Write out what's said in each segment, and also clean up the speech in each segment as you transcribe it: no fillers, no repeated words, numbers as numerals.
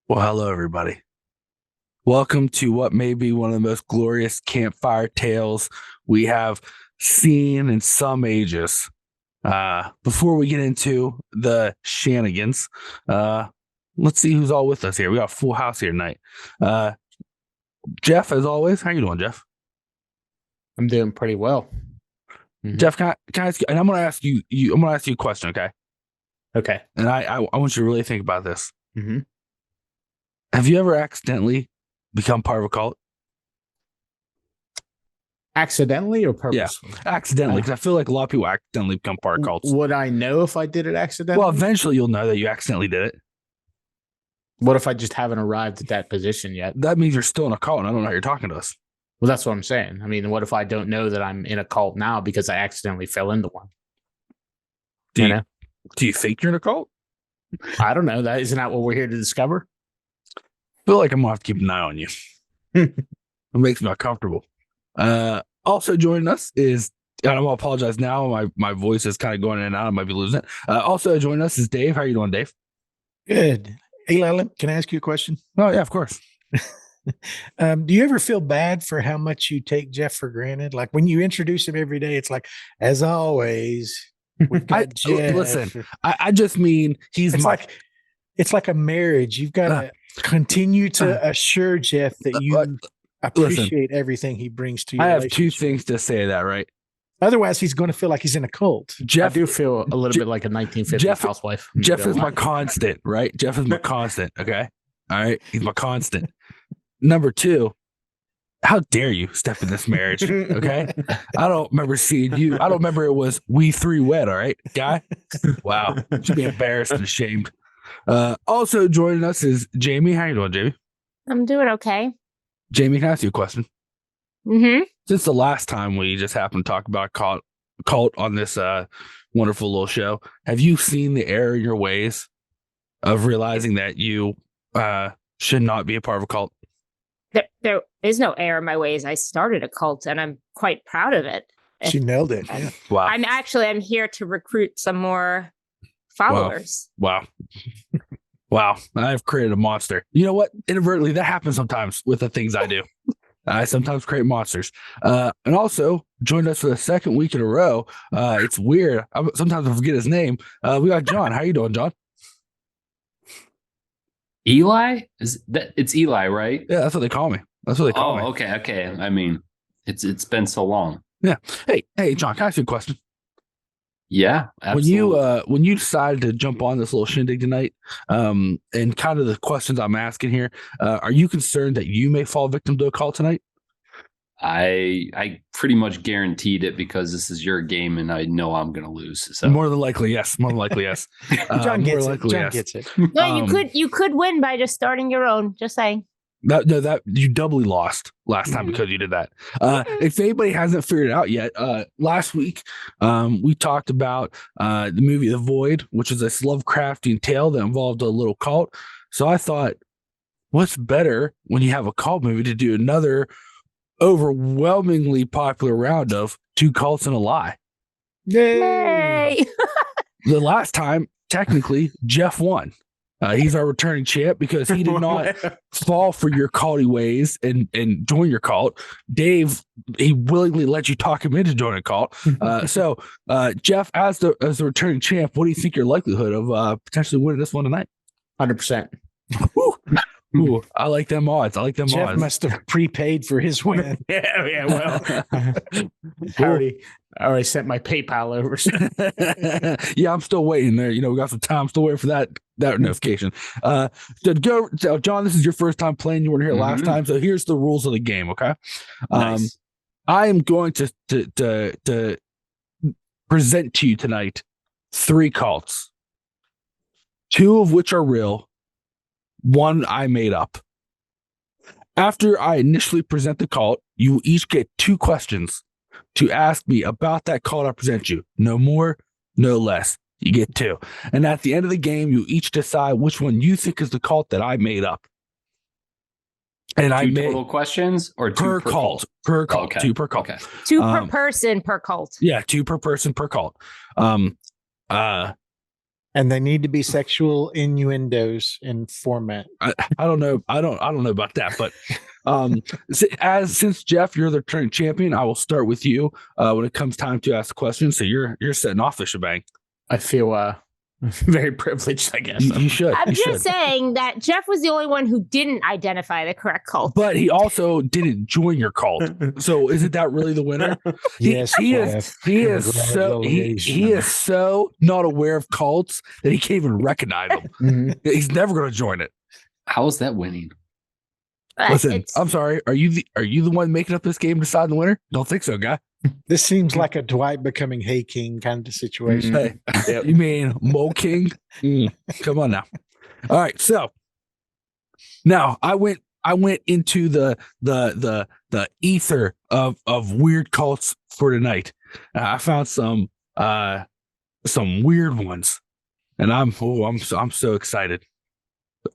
Well, hello, everybody. Welcome to what may be one of the most glorious campfire tales we have seen in some ages. Before we get into the shenanigans, let's see who's all with us here. We got a full house here tonight. Jeff, as always, how you doing, Jeff? I'm doing pretty well. Jeff, can I ask you? And I'm going to ask you. I'm going to ask you a question, okay? Okay. And I want you to really think about this. Mm-hmm. Have you ever accidentally become part of a cult? Accidentally or purposely? Accidentally, because I feel like a lot of people accidentally become part of cults. Would I know if I did it accidentally? Well, eventually you'll know that you accidentally did it. What if I just haven't arrived at that position yet? That means you're still in a cult and I don't know how you're talking to us. Well, that's what I'm saying. I mean, what if I don't know that I'm in a cult now because I accidentally fell into one? Do you think you're in a cult? I don't know. Isn't that what we're here to discover? I feel like I'm going to have to keep an eye on you. It makes me uncomfortable. Also joining us is, and I'm going to apologize now. My voice is kind of going in and out. I might be losing it. Also joining us is Dave. How are you doing, Dave? Good. Hey, Lila, can I ask you a question? Oh, yeah, of course. Do you ever feel bad for how much you take Jeff for granted? Like when you introduce him every day, it's like, as always, we've got Jeff. Listen, I just mean it's like a marriage. You've got to continue to assure Jeff that you appreciate everything he brings to you. I have two things to say that, right? Otherwise, he's going to feel like he's in a cult. Jeff, I do feel a little bit like a 1950s housewife. Jeff is my constant, right? Jeff is my constant. Okay. All right. He's my constant. Number two, how dare you step in this marriage? Okay. I don't remember seeing you. I don't remember it was we three wed. All right, guy. Wow. You should be embarrassed and ashamed. Also joining us is Jamie. How you doing, Jamie? I'm doing okay. Jamie, can I ask you a question? Mm-hmm. Since the last time we just happened to talk about cult on this wonderful little show, have you seen the error in your ways of realizing that you should not be a part of a cult? There is no error in my ways. I started a cult and I'm quite proud of it. She nailed it. Yeah. Wow. I'm here to recruit some more followers. Wow. Wow. I've created a monster. You know what? Inadvertently, that happens sometimes with the things I do. I sometimes create monsters. And also joined us for the second week in a row. It's weird. Sometimes I forget his name. We got John. How you doing, John? Eli? It's Eli, right? Yeah, that's what they call me. That's what they call me. Okay. I mean, it's been so long. Yeah. Hey, John, can I ask you a question? Yeah, absolutely. When you decided to jump on this little shindig tonight, and kind of the questions I'm asking here, are you concerned that you may fall victim to a call tonight? I pretty much guaranteed it because this is your game and I know I'm going to lose. So more than likely, yes. John gets it. John gets it. No, you could win by just starting your own. Just saying. That you doubly lost last time because you did that. If anybody hasn't figured it out yet, last week we talked about the movie The Void, which is this Lovecraftian tale that involved a little cult. So I thought, what's better when you have a cult movie to do another overwhelmingly popular round of Two Cults and a Lie? Yay! The last time, technically, Jeff won. He's our returning champ because he did not fall for your culty ways and join your cult. Dave, he willingly let you talk him into joining a cult. So, Jeff, as the returning champ, what do you think your likelihood of potentially winning this one tonight? 100%. Ooh, I like them odds. Jeff must have prepaid for his win. Yeah. Well, I already sent my PayPal over. Yeah, I'm still waiting there. We got some time. I'm still waiting for that notification. So John, this is your first time playing. You weren't here last time. So here's the rules of the game. Okay. Nice. I am going to present to you tonight 3 cults, 2 of which are real. 1 I made up. After I initially present the cult, you each get 2 questions to ask me about that cult I present you. No more, no less. You get 2. And at the end of the game, you each decide which one you think is the cult that I made up. And I made total questions or 2 per cult. Per cult. Okay. 2 per cult. Okay. 2 per person per cult. Yeah, 2 per person per cult. And they need to be sexual innuendos in format. I don't know. I don't know about that, but since Jeff, you're the current champion, I will start with you when it comes time to ask questions. So you're setting off the shebang. I feel very privileged, I guess. You should. I'm you just should. saying that Jeff was the only one who didn't identify the correct cult. But he also didn't join your cult. So isn't that really the winner? Yes, he Jeff. is so not aware of cults that he can't even recognize them. Mhm. He's never going to join it. How is that winning? Listen, It's- I'm sorry. Are you the one making up this game, deciding the winner? Don't think so, guy. This seems like a Dwight becoming Hey King kind of situation. Hey, Yep. you mean Mo King? Come on now. All right, so now I went into the ether of weird cults for tonight. I found some weird ones, and I'm so excited.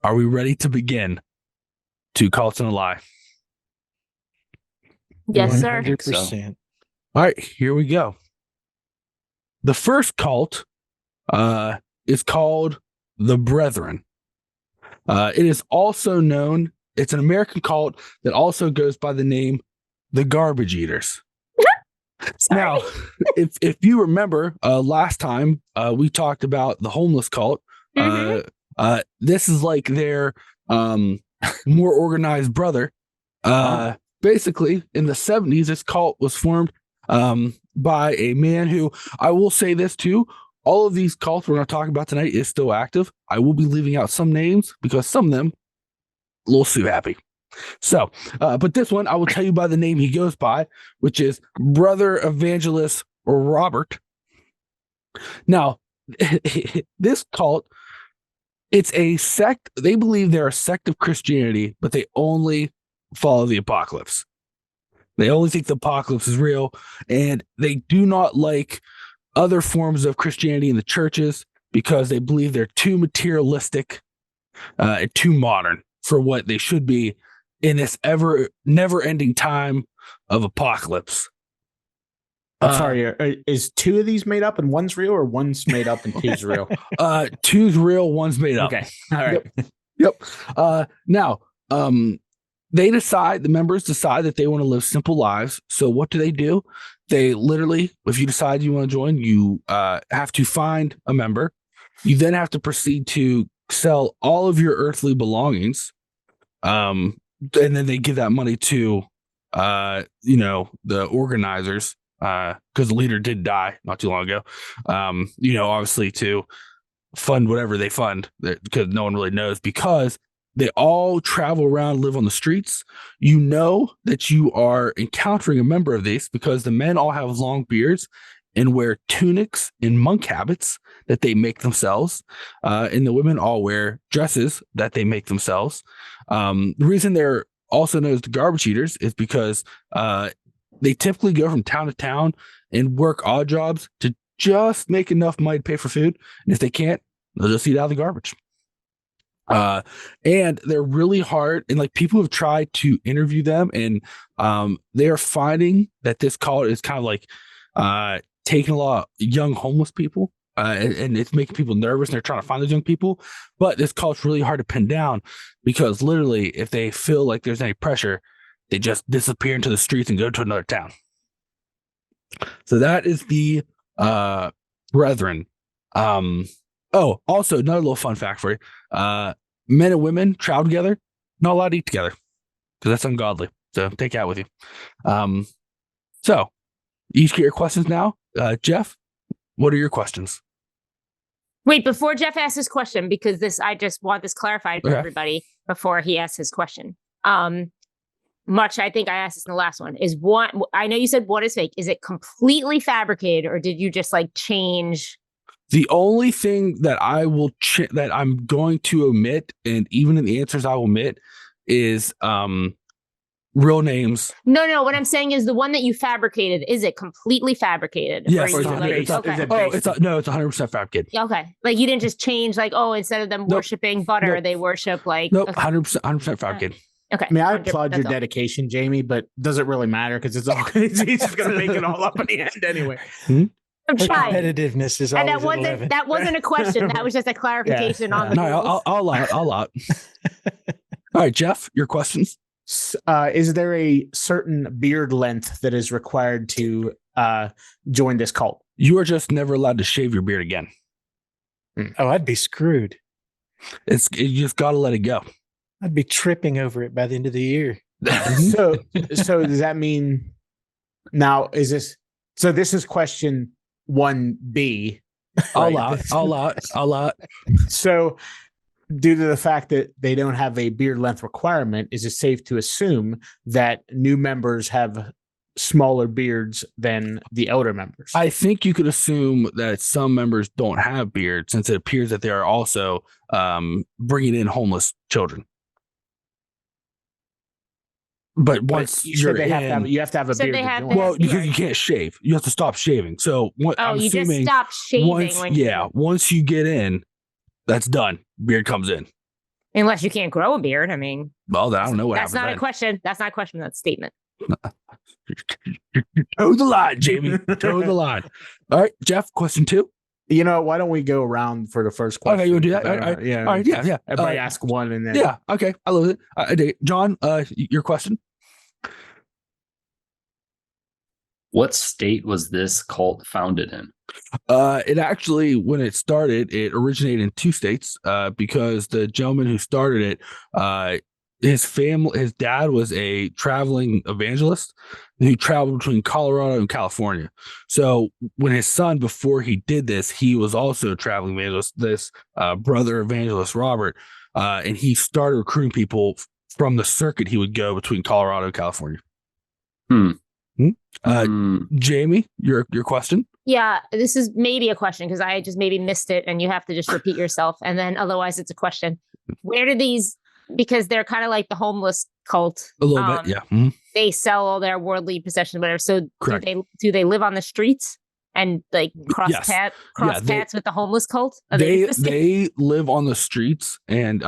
Are we ready to begin? Two cults and a lie. yes, sir. 100%. All right, here we go. The first cult is called the Brethren. It is also known, it's an American cult that also goes by the name the Garbage Eaters. Sorry. Now, if you remember last time we talked about the homeless cult, this is like their more organized brother. Basically, in the 70s, this cult was formed by a man who, I will say this too, all of these cults we're going to talk about tonight is still active. I will be leaving out some names because some of them a little too happy. So, but this one I will tell you by the name he goes by, which is Brother Evangelist Robert. Now, this cult, it's a sect. They believe they're a sect of Christianity, but they only follow the apocalypse. They only think the apocalypse is real, and they do not like other forms of Christianity in the churches because they believe they're too materialistic, and too modern for what they should be in this never-ending time of apocalypse. I'm sorry. Is two of these made up and one's real, or one's made up and two's real? Two's real, one's made up. Okay. All right. Yep. Now, the members decide that they want to live simple lives. So what do? They literally, if you decide you want to join, you have to find a member. You then have to proceed to sell all of your earthly belongings. And then they give that money to, the organizers, because the leader did die not too long ago. Obviously to fund whatever they fund, because no one really knows, because they all travel around, live on the streets. You know that you are encountering a member of these because the men all have long beards and wear tunics and monk habits that they make themselves. And the women all wear dresses that they make themselves. The reason they're also known as the Garbage Eaters is because they typically go from town to town and work odd jobs to just make enough money to pay for food. And if they can't, they'll just eat out of the garbage. And they're really hard, and like people have tried to interview them, and they are finding that this cult is kind of like taking a lot of young homeless people, and it's making people nervous, and they're trying to find those young people. But this cult's really hard to pin down because literally, if they feel like there's any pressure, they just disappear into the streets and go to another town. So that is the Brethren. Oh, also another little fun fact for you. Men and women travel together, not allowed to eat together because that's ungodly. So take it out with you. So you each get your questions now. Jeff, what are your questions? Wait, before Jeff asks his question, because I just want this clarified for Okay. everybody before he asks his question. Much, I think I asked this in the last one, is one, I know you said one is fake. Is it completely fabricated, or did you just like change? The only thing that I will that I'm going to omit, and even in the answers I will omit, is real names. No. What I'm saying is the one that you fabricated, is it completely fabricated? Yes, Or it's you, not- like, it's not- okay. Is it No, it's 100% fabricated. Okay. Like you didn't just change, like, oh, instead of them Nope. worshiping butter, Nope. they worship like. Nope, Okay. 100% fabricated. Okay. I mean, I 100 applaud your that's all. dedication, Jamie, but does it really matter? Because it's all he's just gonna make it all up in the end anyway. I'm Her trying. competitiveness is And always at 11. that wasn't a question. That was just a clarification on the No, rules. I'll allow it. All right, Jeff, your questions. Is there a certain beard length that is required to join this cult? You are just never allowed to shave your beard again. Oh, I'd be screwed. You just got to let it go. I'd be tripping over it by the end of the year. So does that mean now this is question 1B. I'll allow it. So due to the fact that they don't have a beard length requirement, is it safe to assume that new members have smaller beards than the elder members? I think you could assume that some members don't have beards, since it appears that they are also bringing in homeless children. But once you you're said you have to have a So beard. they to have join. to- well, because you can't shave, you have to stop shaving. So I'm You just assuming stop shaving once you get in, that's done. Beard comes in. unless you can't grow a beard. I mean, Well, then I don't know what that's happens. not a question. That's not a question. That's a statement. Toe the line, Jamie. Toe the line. All right, Jeff. Question 2. Why don't we go around for the first question? Okay, you want to do that? Yeah. All right. Yeah. Everybody ask one and then. Yeah. Okay. I love it. I dig it. John, your question. What state was this cult founded in? It actually, when it started, it originated in 2 states. Because the gentleman who started it, his dad was a traveling evangelist who traveled between Colorado and California. So when his son, before he did this, he was also a traveling evangelist, this brother evangelist, Robert, and he started recruiting people from the circuit he would go between Colorado and California. Jamie, your question? Yeah, this is maybe a question because I just maybe missed it and you have to just repeat yourself. And then otherwise it's a question. Where do these, because they're kind of like the homeless cult. A little bit, yeah. Mm-hmm. They sell all their worldly possessions, whatever. So Correct. do they live on the streets and like cross Yes. paths with the homeless cult? Are They live on the streets and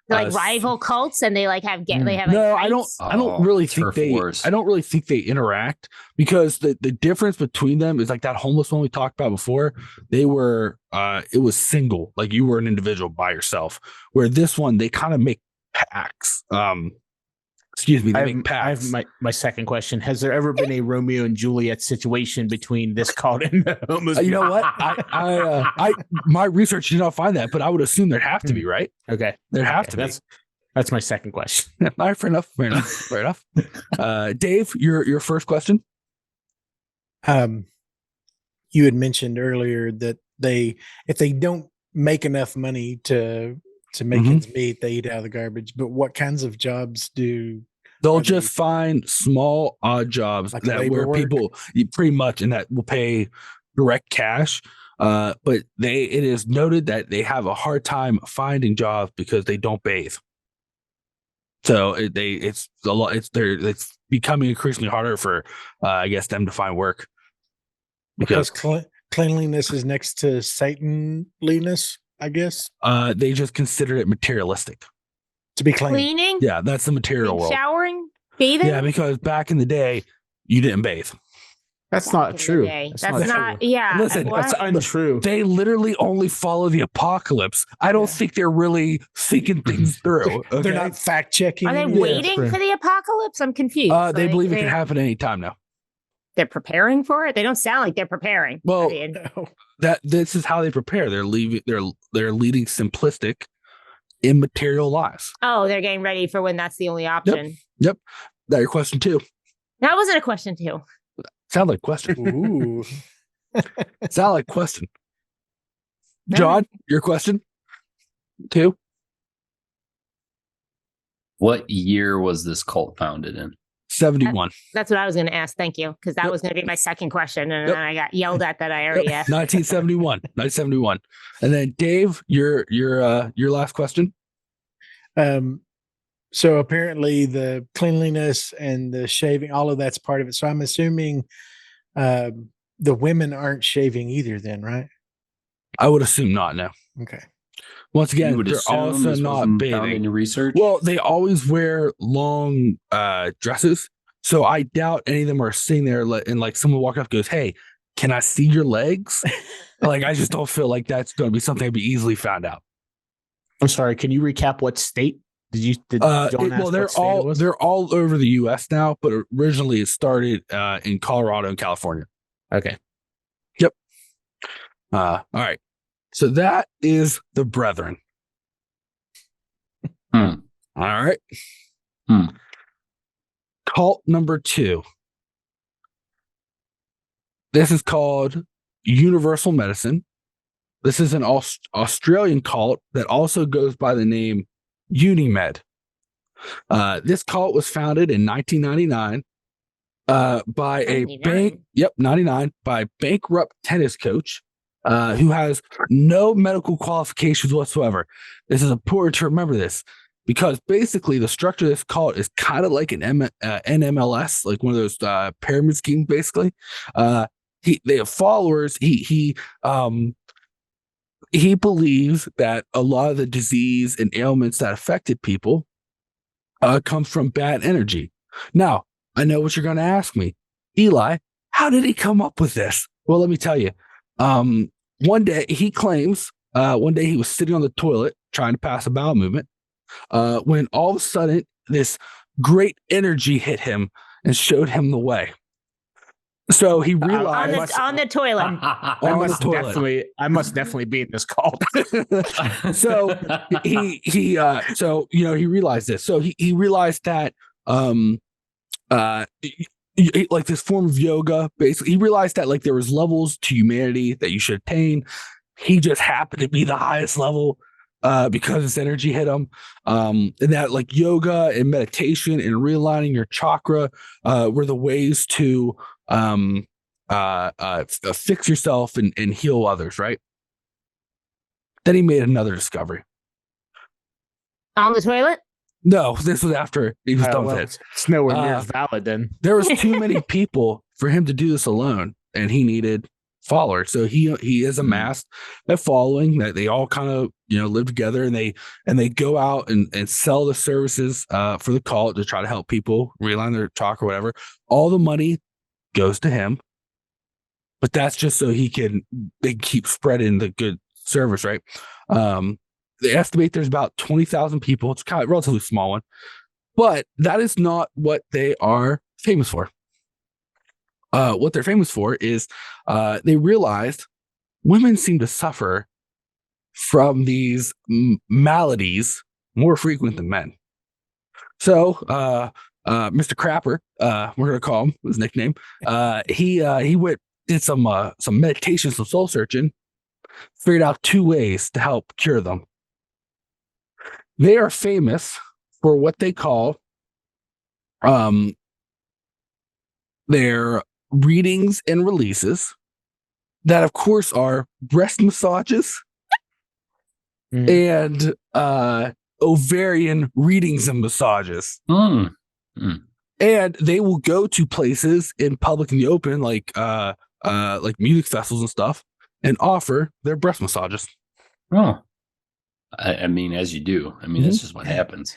they're like rival cults and they like have they have like no, fights? I don't really think turf they wars. I don't really think they interact, because the difference between them is like that homeless one we talked about before. They were it was single, like you were an individual by yourself, where this one they kind of make packs. They make packs. I have my second question. Has there ever been a Romeo and Juliet situation between this cult and the homeless? You know what? I my research did not find that, but I would assume there'd have to be, right? Okay. There'd have to be. That's my second question. All right, fair enough. Dave, your first question. You had mentioned earlier that if they don't make enough money to make ends meet, they eat out of the garbage. But what kinds of jobs They'll just find small odd jobs like that labor where work? people pretty much, and that will pay direct cash. But it is noted that they have a hard time finding jobs because they don't bathe. So it's becoming increasingly harder for I guess them to find work because cleanliness is next to Sataniness, I guess. They just consider it materialistic. To be clean. Cleaning? Yeah, that's the material world. Showering? Bathing? Yeah, because back in the day, you didn't bathe. That's Back not in the true. day. That's That's not not true. yeah. Listen, what? That's untrue. They literally only follow the apocalypse. I don't think they're really thinking things through. Okay? They're not fact checking. Are they anything. waiting true. for the apocalypse? I'm confused. They Like, believe it can happen anytime now. They're preparing for it. They don't sound like they're preparing. Well, I mean, No. This is how they prepare. They're leading simplistic, immaterial lives. they're getting ready for when that's the only option. That your question 2. That wasn't a question too. Sound like question. Ooh. Sound like question. John, your question 2. What year was this cult founded in? 71. That's what I was going to ask. Thank you, because that was going to be my second question, and then I got yelled at that I already asked. 1971. 1971. And then Dave, your last question. So apparently the cleanliness and the shaving, all of that's part of it. So I'm assuming the women aren't shaving either then, right? I would assume not. No. Okay. Once You again, would they're assume also this not wasn't found in bathing. your research. Well, they always wear long dresses. So I doubt any of them are sitting there and like someone walking up goes, "Hey, can I see your legs? Like, I just don't feel like that's going to be something that'd be easily found out. I'm sorry. Can you recap what state did John ask Well, what state it was? they're all over the U.S. now, but originally it started in Colorado and California. Okay. Yep. All right. So that is the Brethren. Hmm. All right. Hmm. Cult number 2. This is called Universal Medicine. This is an Australian cult that also goes by the name Unimed. This cult was founded in 1999 by a 99 by bankrupt tennis coach who has no medical qualifications whatsoever. This is important to remember this because basically the structure of this cult is kind of like an NMLS, like one of those pyramid schemes. Basically, they have followers. He believes that a lot of the disease and ailments that affected people comes from bad energy. Now, I know what you're going to ask me, Eli. How did he come up with this? Well, let me tell you. One day he claims one day he was sitting on the toilet trying to pass a bowel movement when all of a sudden this great energy hit him and showed him the way. So he realized on the toilet. I must definitely be in this cult. So he realized this. So he realized that like this form of yoga, basically he realized that like there was levels to humanity that you should attain. He just happened to be the highest level because this energy hit him. And that like yoga and meditation and realigning your chakra were the ways to fix yourself and heal others, right? Then he made another discovery. On the toilet? No, this was after he was done with it. It's nowhere near as valid then. There was too many people for him to do this alone, and he needed followers. So he has amassed a following that they all kind of live together, and they go out and sell the services for the cult to try to help people realign their chakra or whatever. All the money goes to him, but that's just so they keep spreading the good service, right? They estimate there's about 20,000 people. It's kind of a relatively small one, but that is not what they are famous for. What they're famous for is they realized women seem to suffer from these maladies more frequent than men. So Mr. Crapper, we're gonna call him his nickname. He did some meditation, some soul searching, figured out 2 ways to help cure them. They are famous for what they call their readings and releases that, of course, are breast massages and ovarian readings and massages. And they will go to places in public in the open, like music festivals and stuff, and offer their breast massages. Oh, I mean, as you do. I mean, that's just what happens.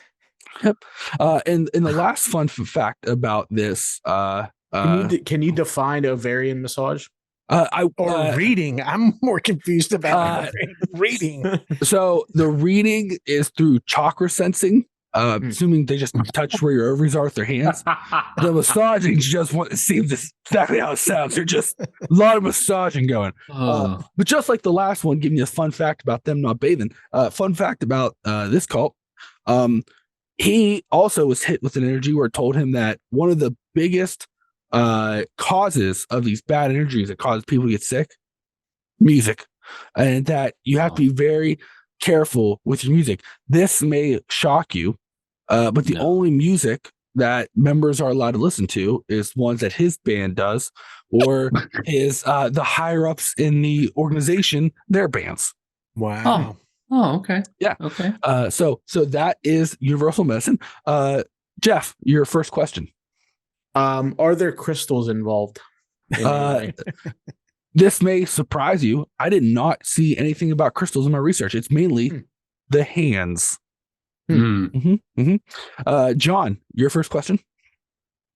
Yep. And the last fun fact about this, can you define ovarian massage? Reading? I'm more confused about reading. So the reading is through chakra sensing. Assuming they just touch where your ovaries are with their hands. The massaging seems exactly how it sounds. There's just a lot of massaging going. But just like the last one, giving you a fun fact about them not bathing. Fun fact about this cult. He also was hit with an energy where it told him that one of the biggest causes of these bad energies that cause people to get sick, music, and that you have to be very careful with your music. This may shock you, but the only music that members are allowed to listen to is ones that his band does, or his the higher ups in the organization, their bands. Wow. Oh, okay. Yeah. Okay. So that is universal medicine. Jeff, your first question. Are there crystals involved? This may surprise you. I did not see anything about crystals in my research. It's mainly the hands. John, your first question.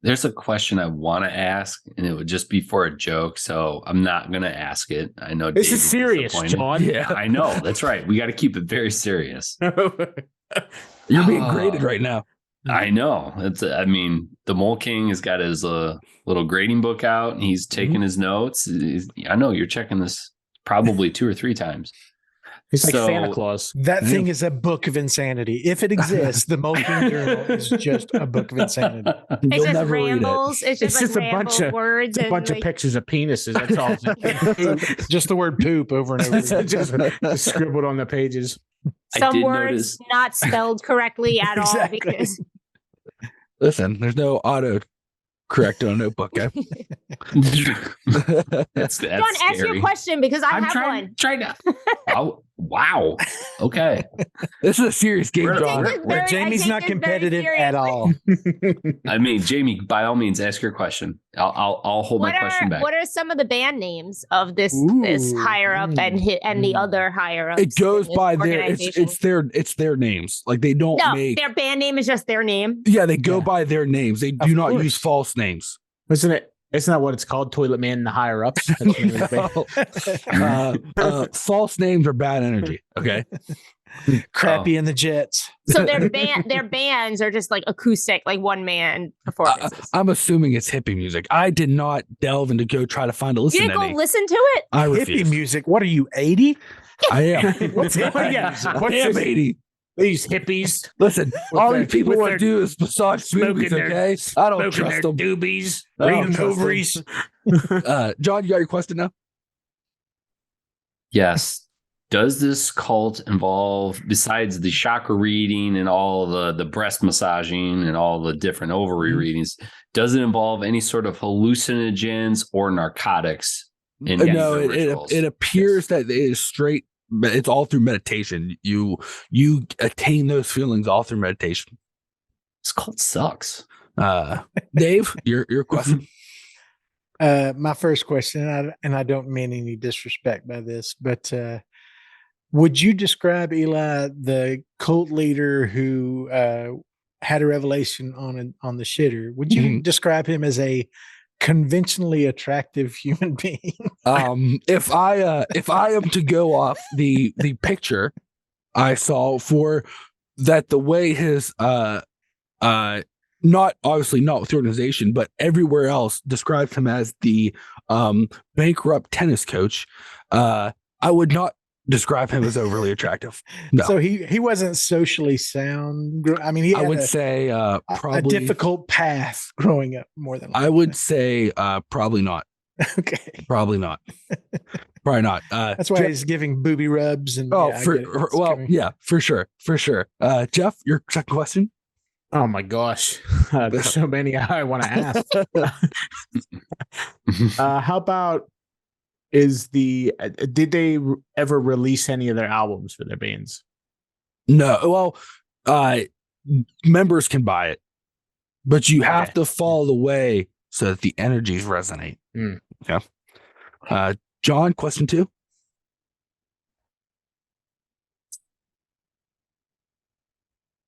There's a question I want to ask, and it would just be for a joke, so I'm not going to ask it. I know This Dave is serious, disappointed. John. Yeah. I know. That's right. We got to keep it very serious. You're being graded right now. I know. I mean, the Mole King has got his little grading book out, and he's taking his notes. I know you're checking this probably 2 or 3 times. He's like So- Santa Claus. That thing is a book of insanity. If it exists, the Molten Journal is just a book of insanity. It's You'll just never read it. rambles. It's It's just just like a bunch ramble of- words It's a and bunch of like, pictures of penises. That's all. Just the word poop over and over. again. just scribbled on the pages. I some did words notice- not spelled correctly at all Exactly. because Listen, there's no auto correct on a notebook, guy. That's John, ask your scary. question because I I'm have one. trying to. Oh, wow. Okay. This is a serious game, We're- John. Take this very- I Jamie's take not this very competitive at seriously. all. I mean, Jamie, by all means, ask your question. I'll hold my question back. What are some of the band names of this Ooh, higher up and the other higher ups? It goes in this by their organization? it's their names. Like they don't No, make their band name is just their name. yeah, they go Yeah. by their names. They do Of not course. use false names. Isn't it? Isn't that what it's called? Toilet Man and the higher ups. That's the name of the band. False names are bad energy. Okay. Crappy in the Jets. So their bands are just like acoustic, like one man performances. I'm assuming it's hippie music. I did not delve into go try to find a you listen didn't to go any. listen to it? I Hippie refuse. music. What are you, 80? I am. What's it? Yeah. I What's am this? 80. These hippies Listen, With all their- these people with want their- to do is massage smoking movies, their- okay? I don't smoking trust their them. doobies, I don't reading trust 'em. ovaries. John, you got your question now? Yes. Does this cult involve, besides the chakra reading and all the breast massaging and all the different ovary readings, does it involve any sort of hallucinogens or narcotics? In any of No, the it rituals? it appears that it is straight. It's all through meditation. You attain those feelings all through meditation. This cult sucks. Dave, your question. My first question, and I don't mean any disrespect by this, but would you describe Eli, the cult leader who had a revelation on the shitter? Would you Mhm. describe him as a conventionally attractive human being? If I am to go off the picture I saw for that, the way his not obviously not with the organization, but everywhere else described him as the bankrupt tennis coach. I would not describe him as overly attractive. No. So he wasn't socially sound. I mean, he I had would say a probably difficult path growing up, more than I would say probably not. Okay, Probably not. Probably not. that's why he's giving booby rubs and. Oh, yeah, I get it. It's well, coming. yeah, for sure. Jeff, your second question. Oh my gosh, there's so many I want to ask. How about did they ever release any of their albums for their bands? No, well, members can buy it, but you have Okay. to follow the way so that the energies resonate. Mm. Okay. John, question 2.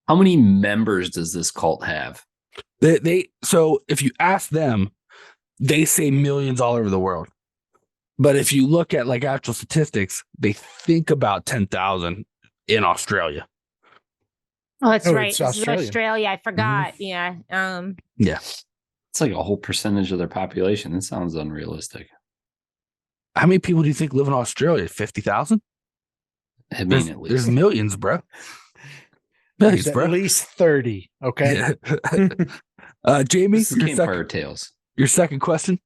How many members does this cult have? They so if you ask them, they say millions all over the world. But if you look at like actual statistics, they think about 10,000 in Australia. Oh, that's Oh, right. it's This is Australia. Australia. I forgot. Yeah. It's like a whole percentage of their population. That sounds unrealistic. How many people do you think live in Australia? 50,000? I mean, There's, at there's least. millions, bro. There's Millions, at bro. least 30. Okay. Jamie, This is your Campfire second, Tales. your second question.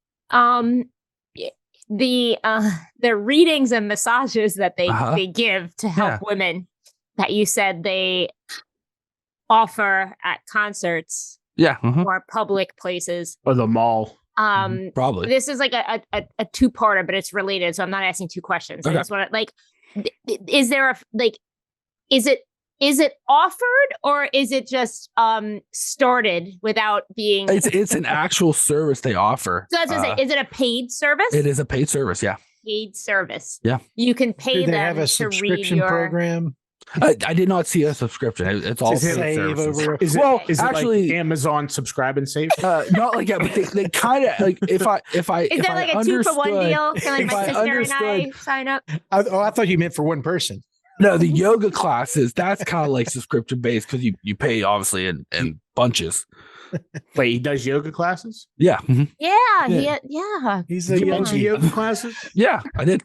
The readings and massages that Uh-huh. they give to help Yeah. women that you said they offer at concerts Yeah, mhm, or public places. Or the mall? probably. This is like a two-parter, but it's related, so I'm not asking two questions. I Okay. just want to is there is it offered or is it just started without being? It's an actual service they offer. So that's what I'm saying. Is it a paid service? It is a paid service. Yeah. Paid service. Yeah. You can pay Do they them have a to read subscription your program? I did not see a subscription. It's all Is it paid save services. over? Is it, Well, is it actually- like Amazon subscribe and save? Not like that, but they kind of like if I Is that like a 2-for-1 deal? Can like if my I sister and I understood- sign up? I thought you meant for one person. No, the yoga classes, that's kind of like subscription based because you pay obviously in bunches. Wait, he does yoga classes? Yeah. Mhm. Yeah. He's Did a you Come mention on. yoga classes? Yeah, I did.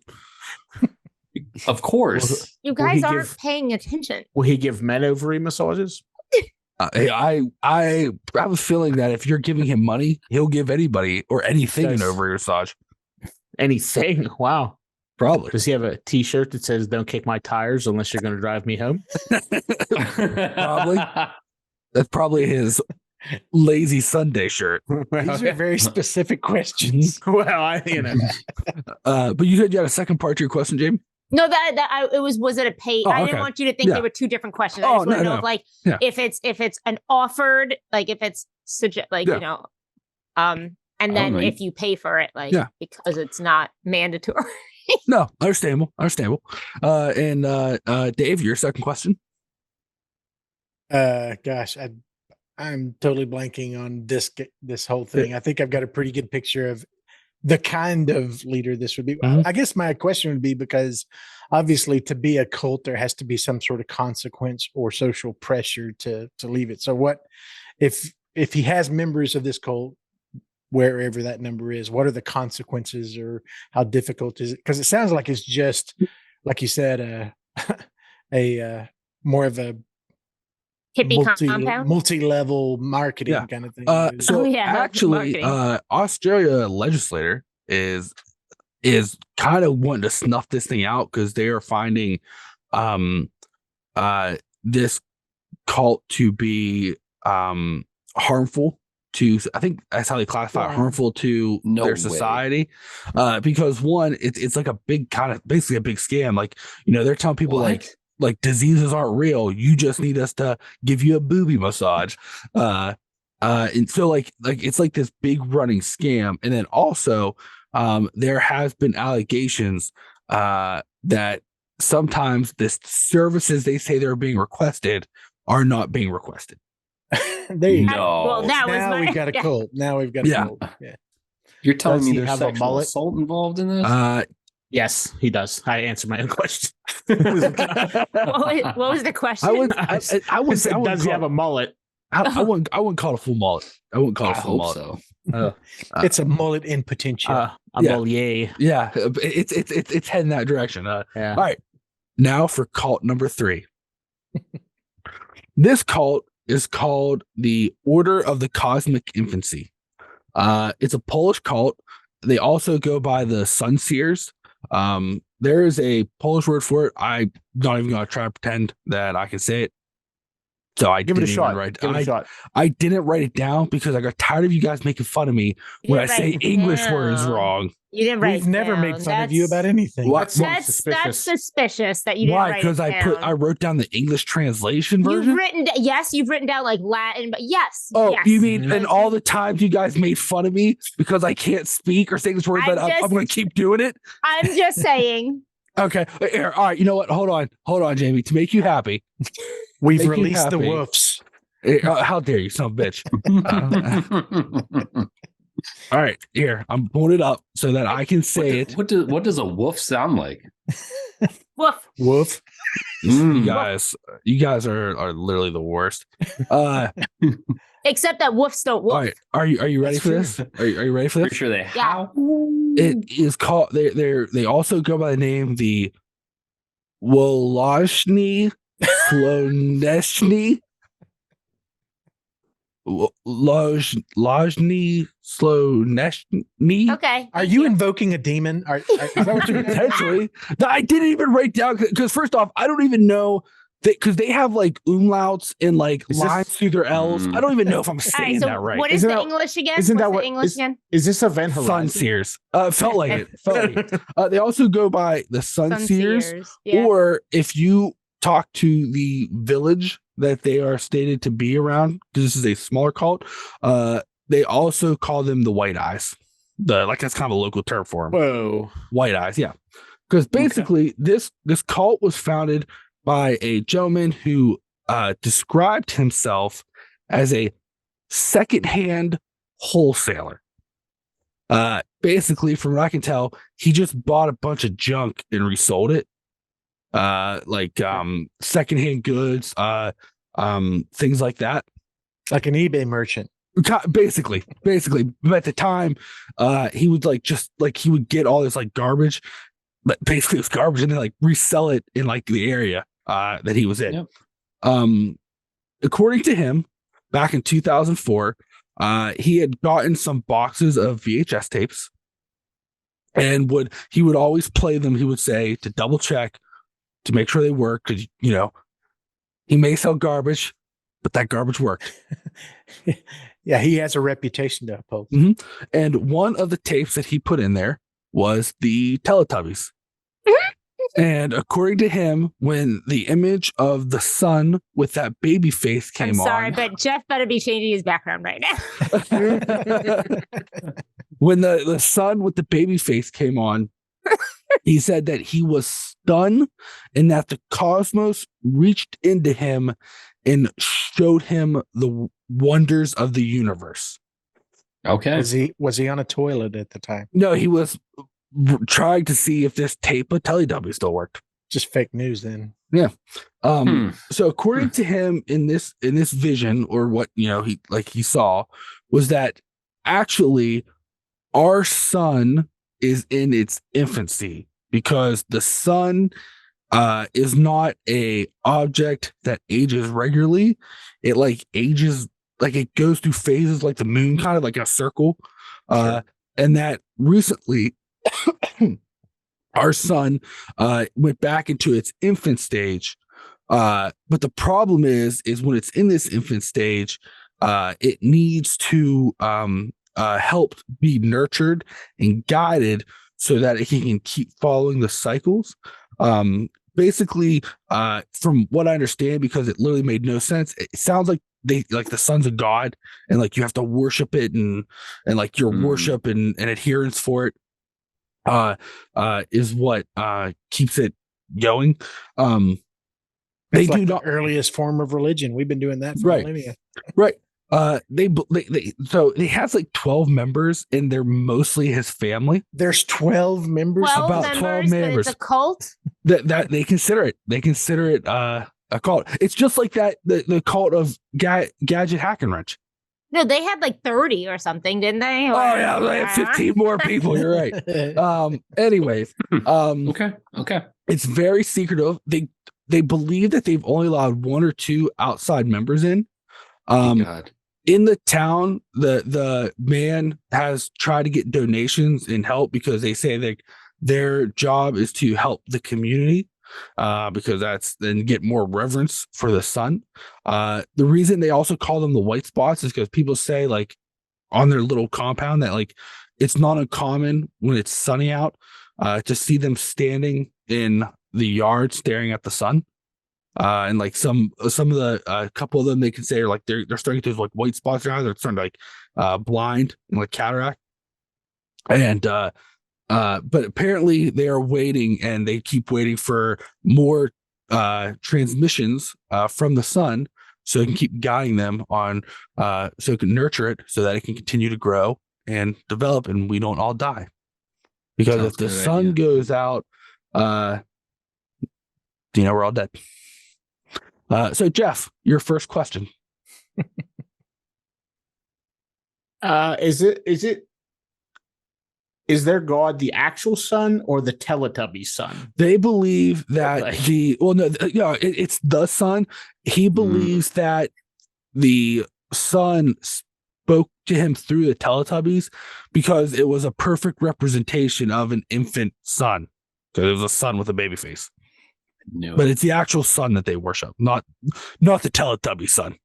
Of course. You Will guys he aren't give- paying attention. Will he give men ovary massages? I have a feeling that if you're giving him money, he'll give anybody or anything an Does- ovary massage. Anything? Wow. Probably. Does he have a T-shirt that says "Don't kick my tires unless you're going to drive me home"? Probably. That's probably his lazy Sunday shirt. These are very specific questions. Well, you know, But you said you had a second part to your question, Jamie? No, was it a pay? Oh, I okay. didn't want you to think Yeah. they were two different questions. I Oh, just want to no, know no. if like Yeah. if it's an offered, like if it's like Yeah. you know, and then know. if you pay for it, like Yeah. because it's not mandatory. No, understandable. And Dave, your second question? Gosh, I'm totally blanking on this whole thing. I think I've got a pretty good picture of the kind of leader this would be. Mhm. I guess my question would be because obviously to be a cult, there has to be some sort of consequence or social pressure to leave it. So what if he has members of this cult, wherever that number is, what are the consequences or how difficult is it? Because it sounds like it's just, like you said, a more of a Hippie compound. multi-level marketing Yeah. kind of thing. So Oh, yeah, actually, marketing. Australia legislator is kind of wanting to snuff this thing out because they are finding this cult to be harmful to, I think that's how they classify it, Yeah. harmful to No their way. society. Because one, it's like a big kind of basically a big scam. Like, you know, they're telling people like diseases aren't real. You just need us to give you a booby massage. And so like it's like this big running scam. And then also there has been allegations that sometimes the services they say they're being requested are not being requested. There you go. No. Well, that was Now my, we've got a yeah. cult. Now we've got a Yeah. cult. Yeah. You're telling Does me he there's have a sexual mullet? assault involved in this? yes, he does. I answered my own question. What was the question? I would I say does he have a mullet? I wouldn't call it a full mullet. I wouldn't call I it a full hope mullet. so. It's a mullet in potential. A Yeah. mullier. Yeah, it's heading that direction. Yeah. All right, now for cult number 3. This cult is called the Order of the Cosmic Infancy. It's a Polish cult. They also go by the Sun Seers. There is a Polish word for it. I'm not even going to try to pretend that I can say it. So I Give it a didn't shot. even write. Give it a shot. I didn't write it down because I got tired of you guys making fun of me when I didn't say write it English down. words wrong. You didn't write We've it never made down. fun of you about That's- anything. What? That's That's suspicious. suspicious that you didn't Why? write Because it I down. wrote down the English translation version. You've written you've written down like Latin, but yes. Oh, yes. you mean and all the times you guys made fun of me because I can't speak or say these words, I'm but I'm just- going to keep doing it. I'm just saying. Okay. Here, all right. You know what? Hold on, Jamie. To make you happy, We've Make you released the happy. woofs. how dare you, son of a bitch? All right. Here, I'm pulling it up so that I can say it. What does a woof sound like? Woof. Woof. You guys are literally the worst. Except that woofs don't woof. All right. Are you ready That's for true. this? Are you ready for Pretty this? sure they Yeah. how? It is called. They also go by the name the Wolozhny Sloneshny. Lojny Sloneshny. Okay. Are thank you invoking a demon? Is that what you're Potentially. I didn't even write down because first off, I don't even know that because they have like umlauts and like Is this- lines through their L's. I don't even know if I'm All saying right, so that right. what is Isn't the that- English again? isn't that What's what- the English is- again? Is this Event Sun Horizon? Seers. Felt like it. Felt like it. They also go by the Sun Seers. Yeah. Or if you talk to the village that they are stated to be around, because this is a smaller cult, they also call them the White Eyes. That's kind of a local term for them. Whoa. White Eyes, yeah. Because basically this cult was founded by a gentleman who described himself as a secondhand wholesaler. Basically, from what I can tell, he just bought a bunch of junk and resold it. Secondhand goods, things like that. Like an eBay merchant. Basically. But at the time, he would he would get all this like garbage, but basically it's garbage, and then like resell it in like the area that he was in. Yep. According to him, back in 2004, he had gotten some boxes of VHS tapes, and he would always play them. He would say to double check to make sure they work, because he may sell garbage, but that garbage worked. Yeah, he has a reputation to uphold. Mm-hmm. And one of the tapes that he put in there was the Teletubbies. And according to him, when the image of the sun with that baby face came on. I'm sorry, but Jeff better be changing his background right now. When the sun with the baby face came on, he said that he was stunned and that the cosmos reached into him and showed him the wonders of the universe. Okay. Was he on a toilet at the time? No, he was trying to see if this tape of Teletubbies still worked. Just fake news then. Yeah. So according to him in this vision, or what he saw, was that actually our sun is in its infancy, because the sun is not a object that ages regularly. It like ages, like it goes through phases, like the moon, kind of like a circle. Sure. And that recently our sun went back into its infant stage. But the problem is when it's in this infant stage, it needs to help be nurtured and guided so that it can keep following the cycles. Basically, from what I understand, because it literally made no sense, it sounds like they like the son's a god, and like you have to worship it, and like your worship and adherence for it is what keeps it going. They It's do the not earliest form of religion. We've been doing that for millennia. Right. So he has like 12 members, and they're mostly his family. There's 12 members. 12 About members, 12 but members. it's a cult. That they consider it. They consider it a cult. It's just like that the cult of Gadget Hack and Wrench. No, they had like 30 or something, didn't they? Oh yeah, they had 15 more people. You're right. Anyways, Okay. it's very secretive. They believe that they've only allowed one or two outside members in. God. In the town, the man has tried to get donations and help, because they say that their job is to help the community, because that's then get more reverence for the sun. The reason they also call them the white spots is because people say, like, on their little compound, that like it's not uncommon when it's sunny out to see them standing in the yard staring at the sun. And like some of the couple of them, they can say are like they're starting to like white spots around. They're starting to like blind and like cataract. And but apparently they are waiting, and they keep waiting for more transmissions from the sun, so it can keep guiding them on, so it can nurture it, so that it can continue to grow and develop, and we don't all die. Because Sounds if the good sun idea. goes out, we're all dead. So Jeff, your first question. Is their god the actual sun or the Teletubby sun? They believe that Okay. it's the sun. He believes that the sun spoke to him through the Teletubbies, because it was a perfect representation of an infant sun, because it was a sun with a baby face. No. But it's the actual sun that they worship, not the Teletubby sun.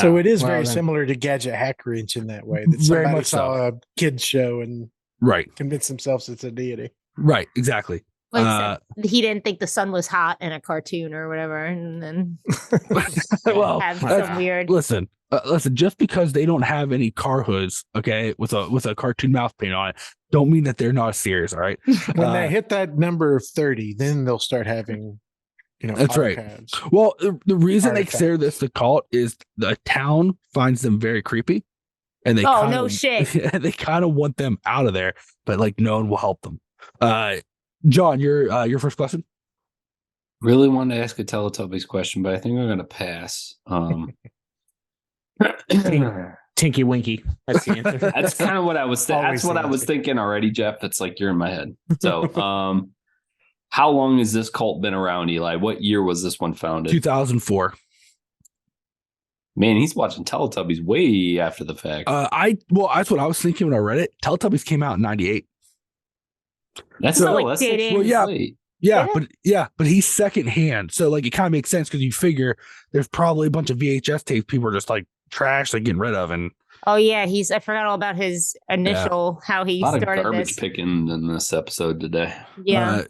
So it is Well, very then- similar to Gadget Hack Wrench in that way. That Very somebody much so. saw a kid's show and Right. convinced themselves it's a deity. Right. Exactly. Like he didn't think the sun was hot in a cartoon or whatever, and then Well, have that's- some weird. listen. Just because they don't have any car hoods, okay, with a cartoon mouth paint on it, don't mean that they're not serious. All right. When they hit that number of 30, then they'll start having That's right. archives. Well, the reason they consider Artifacts. this the cult is the town finds them very creepy, and they Oh, kinda, no shit. they kind of want them out of there, but like no one will help them. John, your first question. Really wanted to ask a Teletubbies question, but I think I'm going to pass. Tinky Winky. That's the answer. That's kind of what I was. Always That's what the I was answer. thinking already, Jeff. It's like you're in my head. So, how long has this cult been around, Eli? What year was this one founded? 2004. Man, he's watching Teletubbies way after the fact. That's what I was thinking when I read it. Teletubbies came out in 98. That's So, still like, that's dating. well, Yeah. late. But he's secondhand, so like it kind of makes sense because you figure there's probably a bunch of VHS tapes people are just like trash, like getting rid of, and Oh yeah, I forgot all about his initial how he A lot of started garbage this. picking in this episode today. Yeah.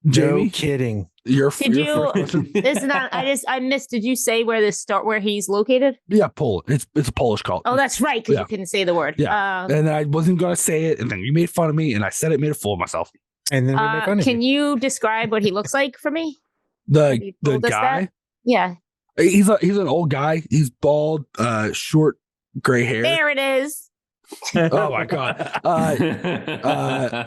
Jamie, No kidding. your Did your you- first question? This is not I missed. Did you say where he's located? Yeah, Poland. It's a Polish cult. Oh, that's right, because Yeah. you couldn't say the word. Yeah. And I wasn't gonna say it, and then you made fun of me, and I said it, made a fool of myself. And then we make fun of Can you. you describe what he looks like for me? Have The you the told us guy, that? Yeah. he's an old guy. He's bald, short, gray hair. There it is. Oh my god.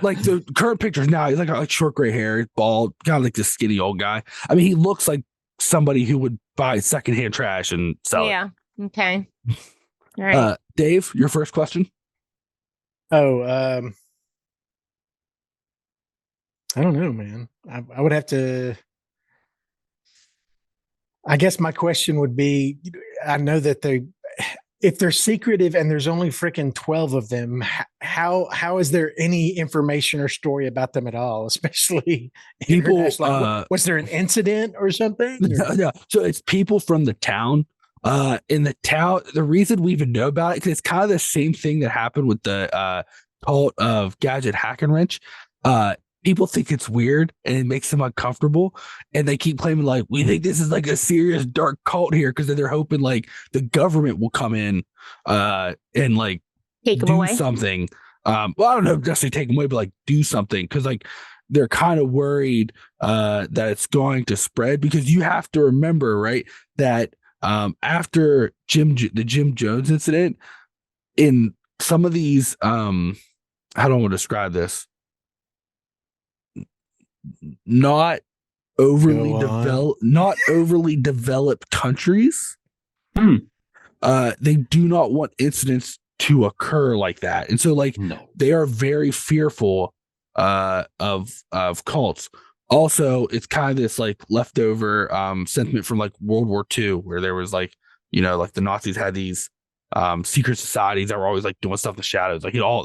Like the current pictures now, he's like short gray hair, bald, kind of like this skinny old guy. I mean, he looks like somebody who would buy secondhand trash and sell it. Yeah. Okay. All right. Dave, your first question. Oh, I don't know, man. I would have to. I guess my question would be: I know that if they're secretive and there's only freaking 12 of them, how is there any information or story about them at all? Especially People, international? Was there an incident or something? Or- Yeah. So it's people from the town. In the town, the reason we even know about it, because it's kind of the same thing that happened with the cult of Gadget Hack and Wrench. People think it's weird and it makes them uncomfortable, and they keep claiming like we think this is like a serious dark cult here, because they're hoping like the government will come in and like Take him do away. something. Well, I don't know if necessarily take them away, but like do something, because like they're kind of worried that it's going to spread, because you have to remember, right, that after the Jim Jones incident, in some of these how do I want to describe this? Not overly Go on. developed countries. Hmm. They do not want incidents to occur like that, and so like No. they are very fearful of cults. Also, it's kind of this like leftover sentiment from like World War II, where there was like, like the Nazis had these secret societies that were always like doing stuff in the shadows, like all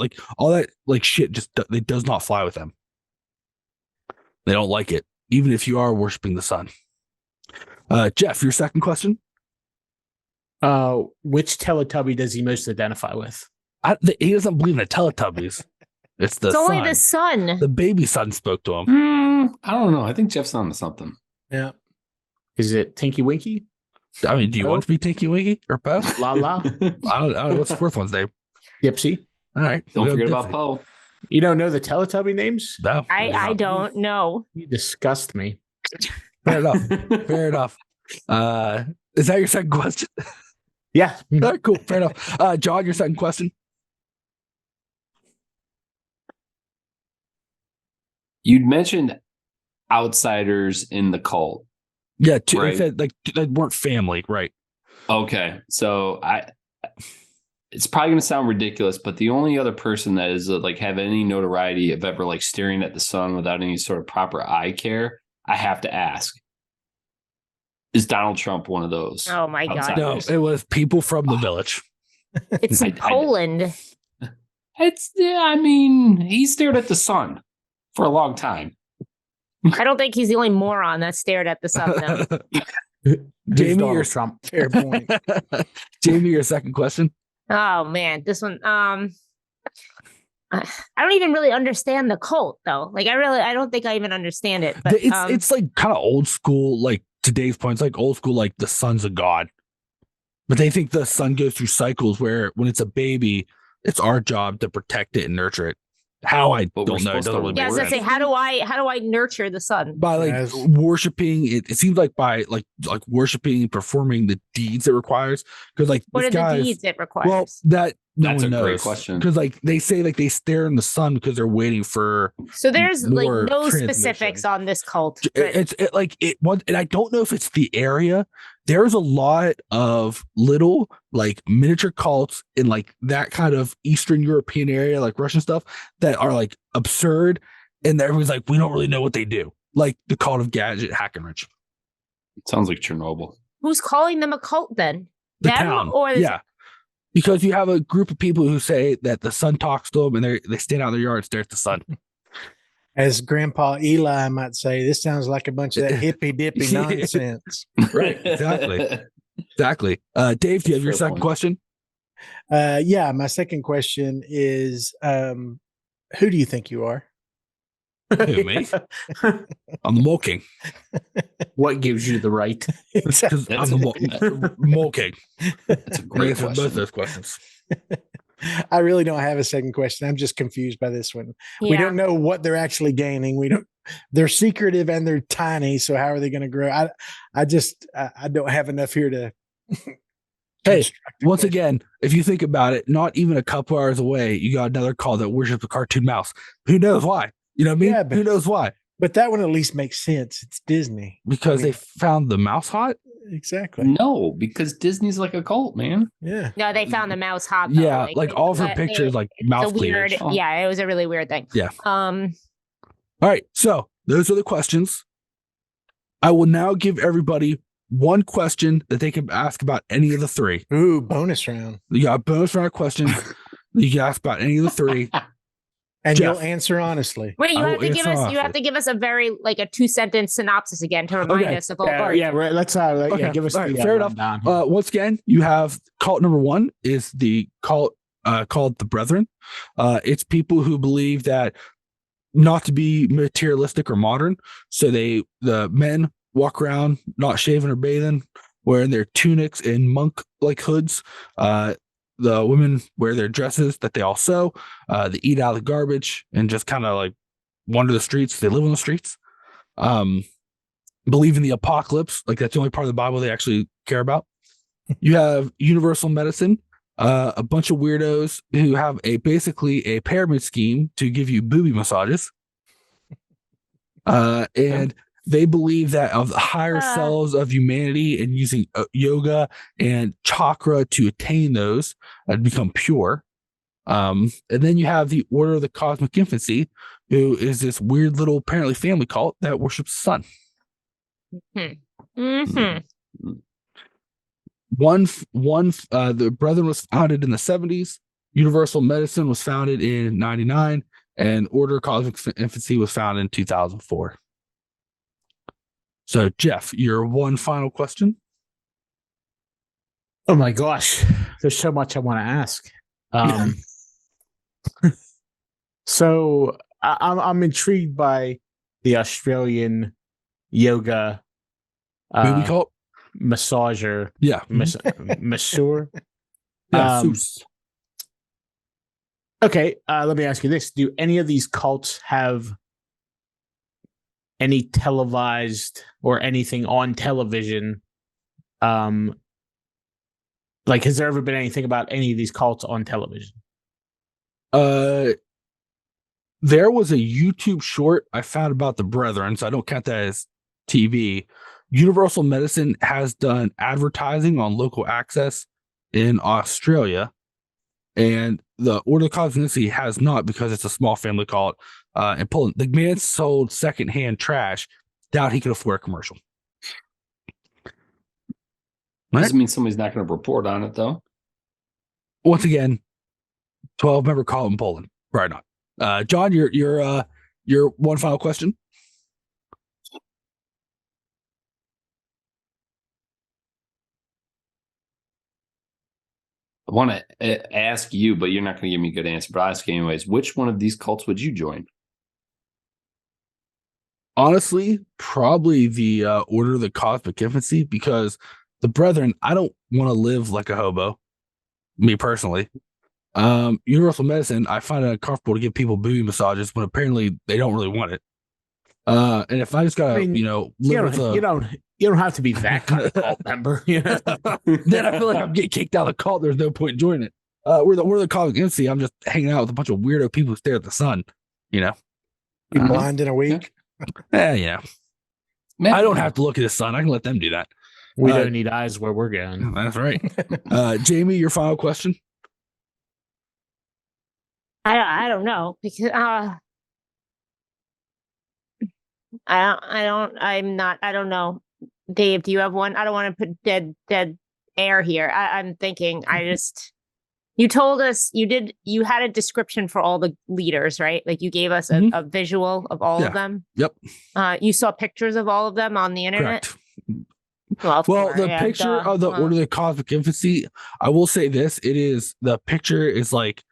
that like shit just it does not fly with them. They don't like it, even if you are worshiping the sun. Jeff, your second question. Which Teletubby does he most identify with? He doesn't believe in the Teletubbies. It's the It's only sun. the sun. The baby son spoke to him. I don't know. I think Jeff's on to something. Yeah. Is it Tinky Winky? I mean, do you want to be Tinky Winky or Poe? La La? I don't know. What's the fourth one's name? Dipsy? All right. Don't we'll forget go about Dipsy. Poe. You don't know the Teletubby names? No, I don't know. You disgust me. Fair enough. Fair enough. Is that your second question? Yeah. All right, cool. Fair enough. John, your second question. You'd mentioned outsiders in the cult. Yeah, Right. they weren't family, right? Okay, so it's probably going to sound ridiculous, but the only other person that is like have any notoriety of ever like staring at the sun without any sort of proper eye care, I have to ask, is Donald Trump one of those? Oh my god. outsiders? No, it was people from the village. It's in I- Poland. I mean, he stared at the sun for a long time. I don't think he's the only moron that stared at the sun though. Who's Jamie, Donald your Trump? Fair point. Jamie, your second question. Oh man, this one. I don't even really understand the cult though. Like I don't think I even understand it. But It's like kind of old school, like today's point. It's like old school, like the son's a god. But they think the sun goes through cycles where when it's a baby, it's our job to protect it and nurture it. How I But we're don't know. It supposed doesn't to really Yeah, I make was gonna sense. say, how do I nurture the sun? By like Yes. worshiping it seems like by like worshiping and performing the deeds it requires, because like What this are the guy's deeds it requires? well that no That's one a great knows, question. because like they say like they stare in the sun because they're waiting for So there's like more no transmission. specifics on this cult. But it's like it one, and I don't know if it's the area. There's a lot of little like miniature cults in like that kind of Eastern European area, like Russian stuff, that are like absurd, and everyone's like, we don't really know what they do. Like the cult of Gadget Hackenrich, It sounds like Chernobyl. who's calling them a cult then? the Them town, or the yeah, because you have a group of people who say that the sun talks to them, and they stand out in their yard and stare at the sun. As Grandpa Eli might say, this sounds like a bunch of that hippy dippy nonsense. Right, exactly. Dave, do you have your Fair second point. question? Yeah, my second question is, who do you think you are? Who, me? I'm the Mole King. What gives you the right? Because I'm the Mole King. That's a great Answer both question. those questions. I really don't have a second question. I'm just confused by this one. We Yeah. don't know what they're actually gaining. We don't. They're secretive and they're tiny. So how are they going to grow? I don't have enough here to. Hey, construct a once question. again, if you think about it, not even a couple hours away, you got another call that worships a cartoon mouse. Who knows why? You know what I mean? Yeah, but- Who knows why? But that one at least makes sense. It's Disney. Because I mean- they found the mouse hot? Exactly. No, because Disney's like a cult, man. Yeah. No, they found the mouse hot. Though. Yeah, like all of her it- pictures, like it's mouth a weird. cleavage. Oh. Yeah, it was a really weird thing. Yeah. Um. All right, so those are the questions. I will now give everybody one question that they can ask about any of the three. Ooh, bonus round. You got bonus round questions you can ask about any of the three. And Jeff. you'll answer honestly. Wait, you I have will to give answer us. You honestly. have to give us a very like a 2-sentence synopsis again to remind Okay. us of all. Yeah, right. Let's Okay. give us All right, the fair enough. rundown here. Once again, you have cult number one is the cult called the Brethren. It's people who believe that not to be materialistic or modern, so the men walk around not shaving or bathing, wearing their tunics and monk like hoods. The women wear their dresses that they all sew. They eat out of the garbage and just kind of like wander the streets. They live on the streets. Believe in the apocalypse, like that's the only part of the Bible they actually care about. You have universal medicine, a bunch of weirdos who have basically a pyramid scheme to give you booby massages. And they believe that of the higher selves of humanity and using yoga and chakra to attain those and become pure. And then you have the Order of the Cosmic Infancy, who is this weird little apparently family cult that worships the sun. Mm-hmm. The Brethren was founded in the 70s. Universal Medicine was founded in 99, and Order of Cosmic Infancy was founded in 2004. So, Jeff, your one final question. Oh my gosh, there's so much I want to ask. So I'm intrigued by the Australian yoga Booby cult? massager, Yeah. masseur. Yeah. Okay, let me ask you this: do any of these cults have any televised or anything on television? Like, has there ever been anything about any of these cults on television? There was a YouTube short I found about the Brethren, so I don't count that as TV. Universal Medicine has done advertising on local access in Australia, and the Order of Cosmic has not, because it's a small family cult in Poland. The man sold secondhand trash. Doubt he could afford a commercial. Doesn't mean somebody's not going to report on it, though. Once again, 12-member cult in Poland. Right on. John, your one final question. I want to ask you, but you're not going to give me a good answer. But I'll ask you anyways. Which one of these cults would you join? Honestly, probably the Order of the Cosmic Infancy, because the Brethren, I don't want to live like a hobo, me personally. Universal medicine, I find it uncomfortable to give people booby massages when apparently they don't really want it. And if I just gotta, I mean, live You with don't, you don't have to be that kind of cult member. You know? then I feel like I'm getting kicked out of the cult. There's no point in joining it. We're the Cosmic MC. I'm just hanging out with a bunch of weirdo people who stare at the sun. You blind in a week. Yeah. I don't have to look at the sun. I can let them do that. We don't need eyes where we're going. That's right. Jamie, your final question. I don't know because I don't know. Dave, do you have one? I don't want to put dead air here. I'm thinking you told us you had a description for all the leaders, right? Like you gave us a visual of all of them. Yep. You saw pictures of all of them on the internet. Correct. Well, the picture of the Order of the Cosmic Infancy, I will say this: the picture is like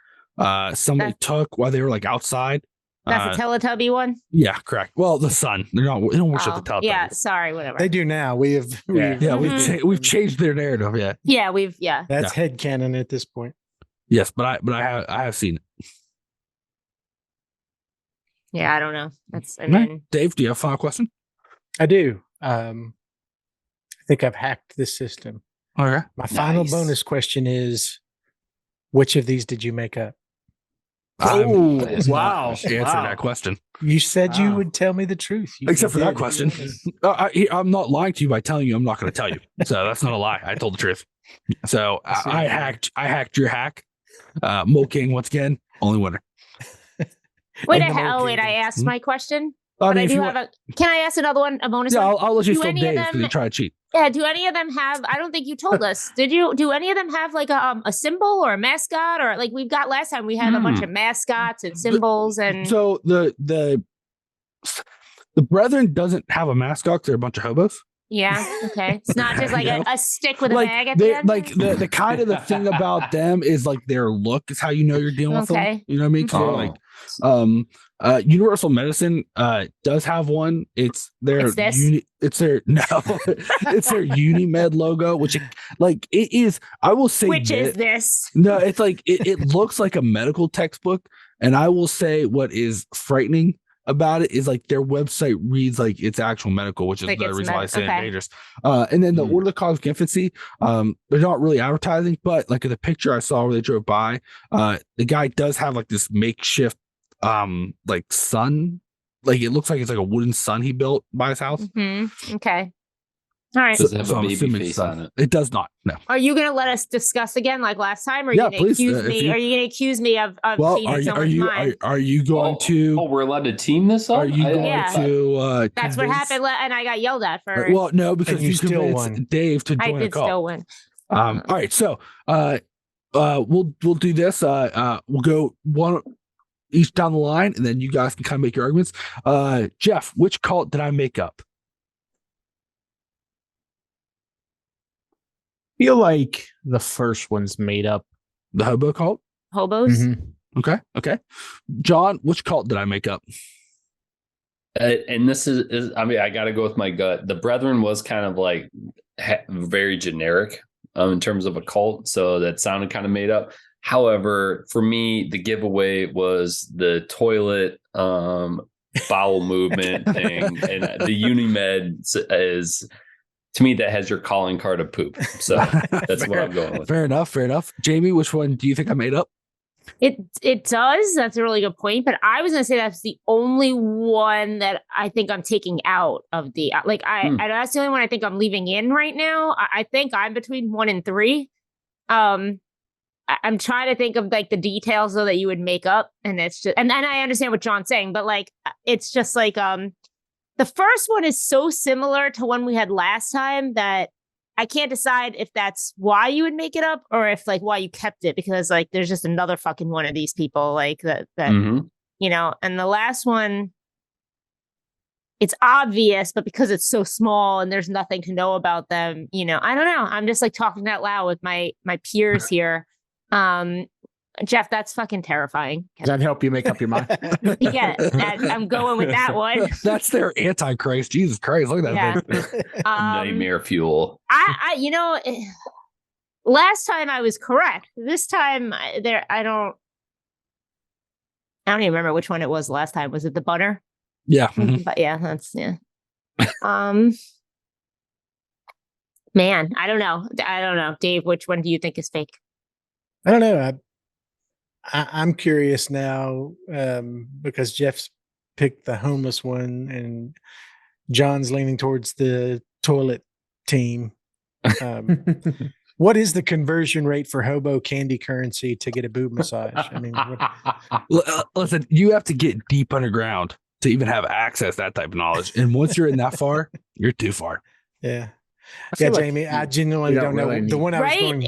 somebody took while they were like outside. That's a Teletubby one. Yeah, correct. Well, the sun. They don't worship the Teletubbies. Yeah, sorry, whatever. They do now. We've we've changed their narrative. Yeah. That's headcanon at this point. Yes, but I have seen it. Yeah, I don't know. I mean, Dave, do you have a final question? I do. I think I've hacked this system. Okay. My final bonus question is, which of these did you make up? Wow. Answer that question. You said you would tell me the truth. Except for that question. I'm not lying to you by telling you I'm not going to tell you. So that's not a lie. I told the truth. So I hacked your hack. Mo King, once again, only winner. Wait, I asked my question. But I do have can I ask another one? A bonus? Yeah, one? I'll let you still Dave because you try to cheat. Yeah, do any of them have? I don't think you told us. Do any of them have like a symbol or a mascot or like we've got last time? We had a bunch of mascots and symbols and. So the Brethren doesn't have a mascot. They're a bunch of hobos. Yeah. Okay. It's not just like a stick with a like bag at the end. Like the kind of the thing about them is like their look is how you know you're dealing with them. You know what I mean? So Universal Medicine does have one. It's their it's their Unimed logo, which it is. I will say is this? No, it's like it looks like a medical textbook, and I will say what is frightening about it is like their website reads like it's actual medical, which is like the reason why I say dangerous. And then the Order of the Cosmic Infancy, they're not really advertising, but like in the picture I saw where they drove by, the guy does have like this makeshift like sun, like it looks like it's like a wooden sun he built by his house. Okay. All right. Does it have a baby face on it? It does not. No. Are you going to let us discuss again like last time? Or are you going to accuse me? Are you going to accuse me of cheating someone's mind? Are you going to? Oh, we're allowed to team this up? Are you going to? That's what happened, and I got yelled at for. Well, no, because you still won. Dave to join I did still win. All right, so we'll do this. We'll go one each down the line, and then you guys can kind of make your arguments. Jeff, which cult did I make up? Feel like the first one's made up. The hobo cult? Hobos? Okay. John, which cult did I make up? And this is I mean, I got to go with my gut. The Brethren was kind of like very generic in terms of a cult. So that sounded kind of made up. However, for me, the giveaway was the toilet bowel movement thing. And the Unimed is... To me, that has your calling card of poop. So that's what I'm going with. Fair enough. Jamie, which one do you think I made up? It does. That's a really good point. But I was going to say that's the only one that I think I'm taking out of the that's the only one I think I'm leaving in right now. I think I'm between 1 and 3. I'm trying to think of like the details though that you would make up, and it's just and then I understand what John's saying, but like it's just like the first one is so similar to one we had last time that I can't decide if that's why you would make it up or if like why you kept it, because like there's just another fucking one of these people like that you know. And the last one, it's obvious, but because it's so small and there's nothing to know about them, you know, I don't know. I'm just like talking out loud with my peers here. Jeff, that's fucking terrifying. Does that help you make up your mind? Yeah, I'm going with that one. That's their Antichrist. Jesus Christ, look at that thing. Nightmare fuel. I you know, last time I was correct. This time I don't even remember which one it was last time. Was it the butter? Yeah. Mhm. But yeah, that's Man, I don't know. Dave, which one do you think is fake? I don't know. I'm curious now because Jeff's picked the homeless one and John's leaning towards the toilet team. What is the conversion rate for hobo candy currency to get a boob massage? I mean, Listen, you have to get deep underground to even have access to that type of knowledge. And once you're in that far, you're too far. yeah. feel Yeah, like Jamie, I genuinely don't know. really The one I was Right? going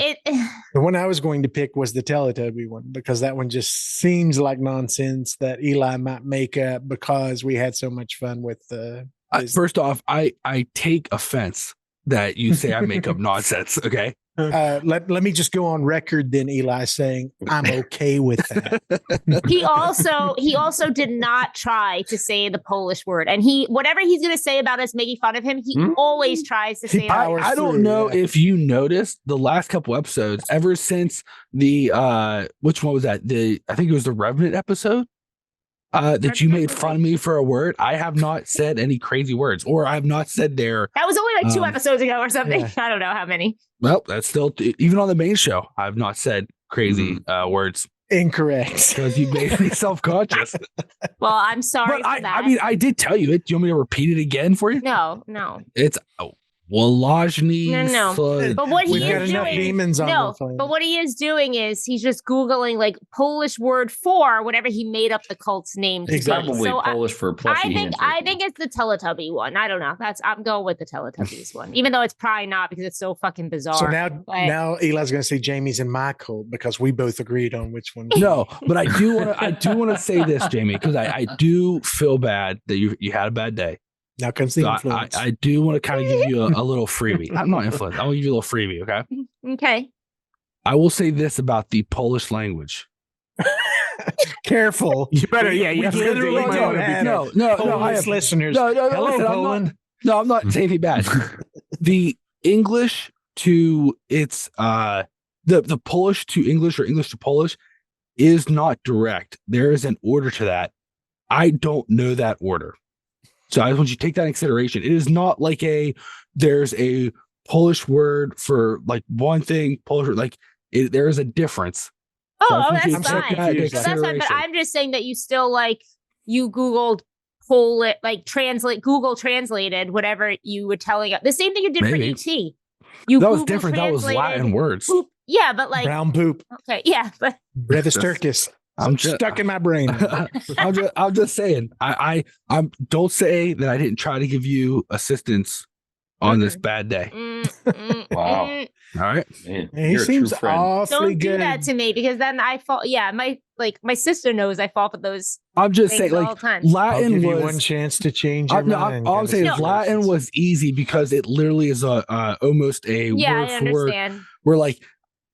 the one I was going to pick was the Teletubby one because that one just seems like nonsense that Eli might make up because we had so much fun with the First off, I take offense that you say I make up nonsense. Okay. let me just go on record then, Eli, saying I'm okay with that. He also did not try to say the Polish word, and whatever he's going to say about us making fun of him, he always tries to say that. I don't know if you noticed the last couple episodes, ever since the which one was that? I think it was the Revenant episode. That you made fun of me for a word. I have not said any crazy words, or I have not said there. That was only like 2 episodes ago or something. Yeah. I don't know how many. Well, that's still even on the main show. I've not said crazy words Incorrect. because you made me self-conscious. Well, I'm sorry But for that. I mean, I did tell you it. Do you want me to repeat it again for you? No. It's Wolozhny. No. But what he We've got is enough doing, demons on the planet. but what he is doing is he's just Googling like Polish word for whatever he made up the cult's name to Exactly. be. Probably So Polish for plushy I think it's the Teletubby one. I don't know. I'm going with the Teletubbies one, even though it's probably not because it's so fucking bizarre. So now But- Eli's going to say Jamie's in my cult because we both agreed on which one. No, but I do want to say this, Jamie, because I do feel bad that you had a bad day. Now comes the So influence. I do want to kind of give you a little freebie. I'm not influenced. I will give you a little freebie. Okay. Okay. I will say this about the Polish language. Careful. You better, yeah, you We have to literally you might don't wanna be have careful. No, I Polish have listeners. no. Hello, Listen, Poland. I'm not saying anything bad. The English to its the Polish to English or English to Polish is not direct. There is an order to that. I don't know that order. So I want you to take that in consideration. It is not like there's a Polish word for like one thing, Polish word, like there is a difference. So I Oh, think you that's take fine. that into So that's fine. But consideration. I'm just saying that you still you Googled Polish, Google translated whatever you were telling us. The same thing you did Maybe. for UT. You That was Google different. That was translated Latin words. poop. Yeah, but Brown poop. okay, yeah, but Brevis Turkis. I'm just Stuck in my brain. I'm just saying. I don't say that I didn't try to give you assistance on this bad day. Wow. All right. Man, He you're a seems true friend. awfully don't do good. that to me because then I fall. Yeah, my sister knows I fall for those I'm just things saying, all like the time. I'll Latin give you was. one chance to change your mind. All I'm saying is Congratulations. Latin was easy because it literally is almost a Yeah, word I for word. understand. Where like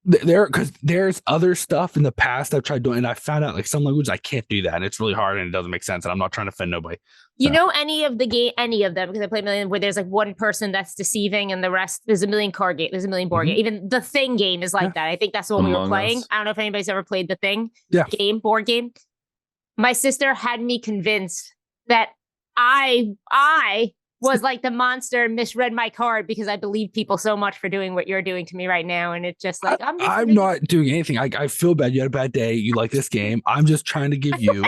because there's other stuff in the past I've tried doing, and I found out like some languages I can't do that, and it's really hard and it doesn't make sense, and I'm not trying to offend nobody. You know any of them because I play a million where there's like one person that's deceiving and the rest there's a million card game, there's a million board game. Even the Thing game is like that. I think that's the one we were Among playing. Us. I don't know if anybody's ever played the Thing board game. My sister had me convinced that I was like the monster and misread my card because I believe people so much for doing what you're doing to me right now, and it's just like I'm not doing anything. I feel bad. You had a bad day. You like this game. I'm just trying to give you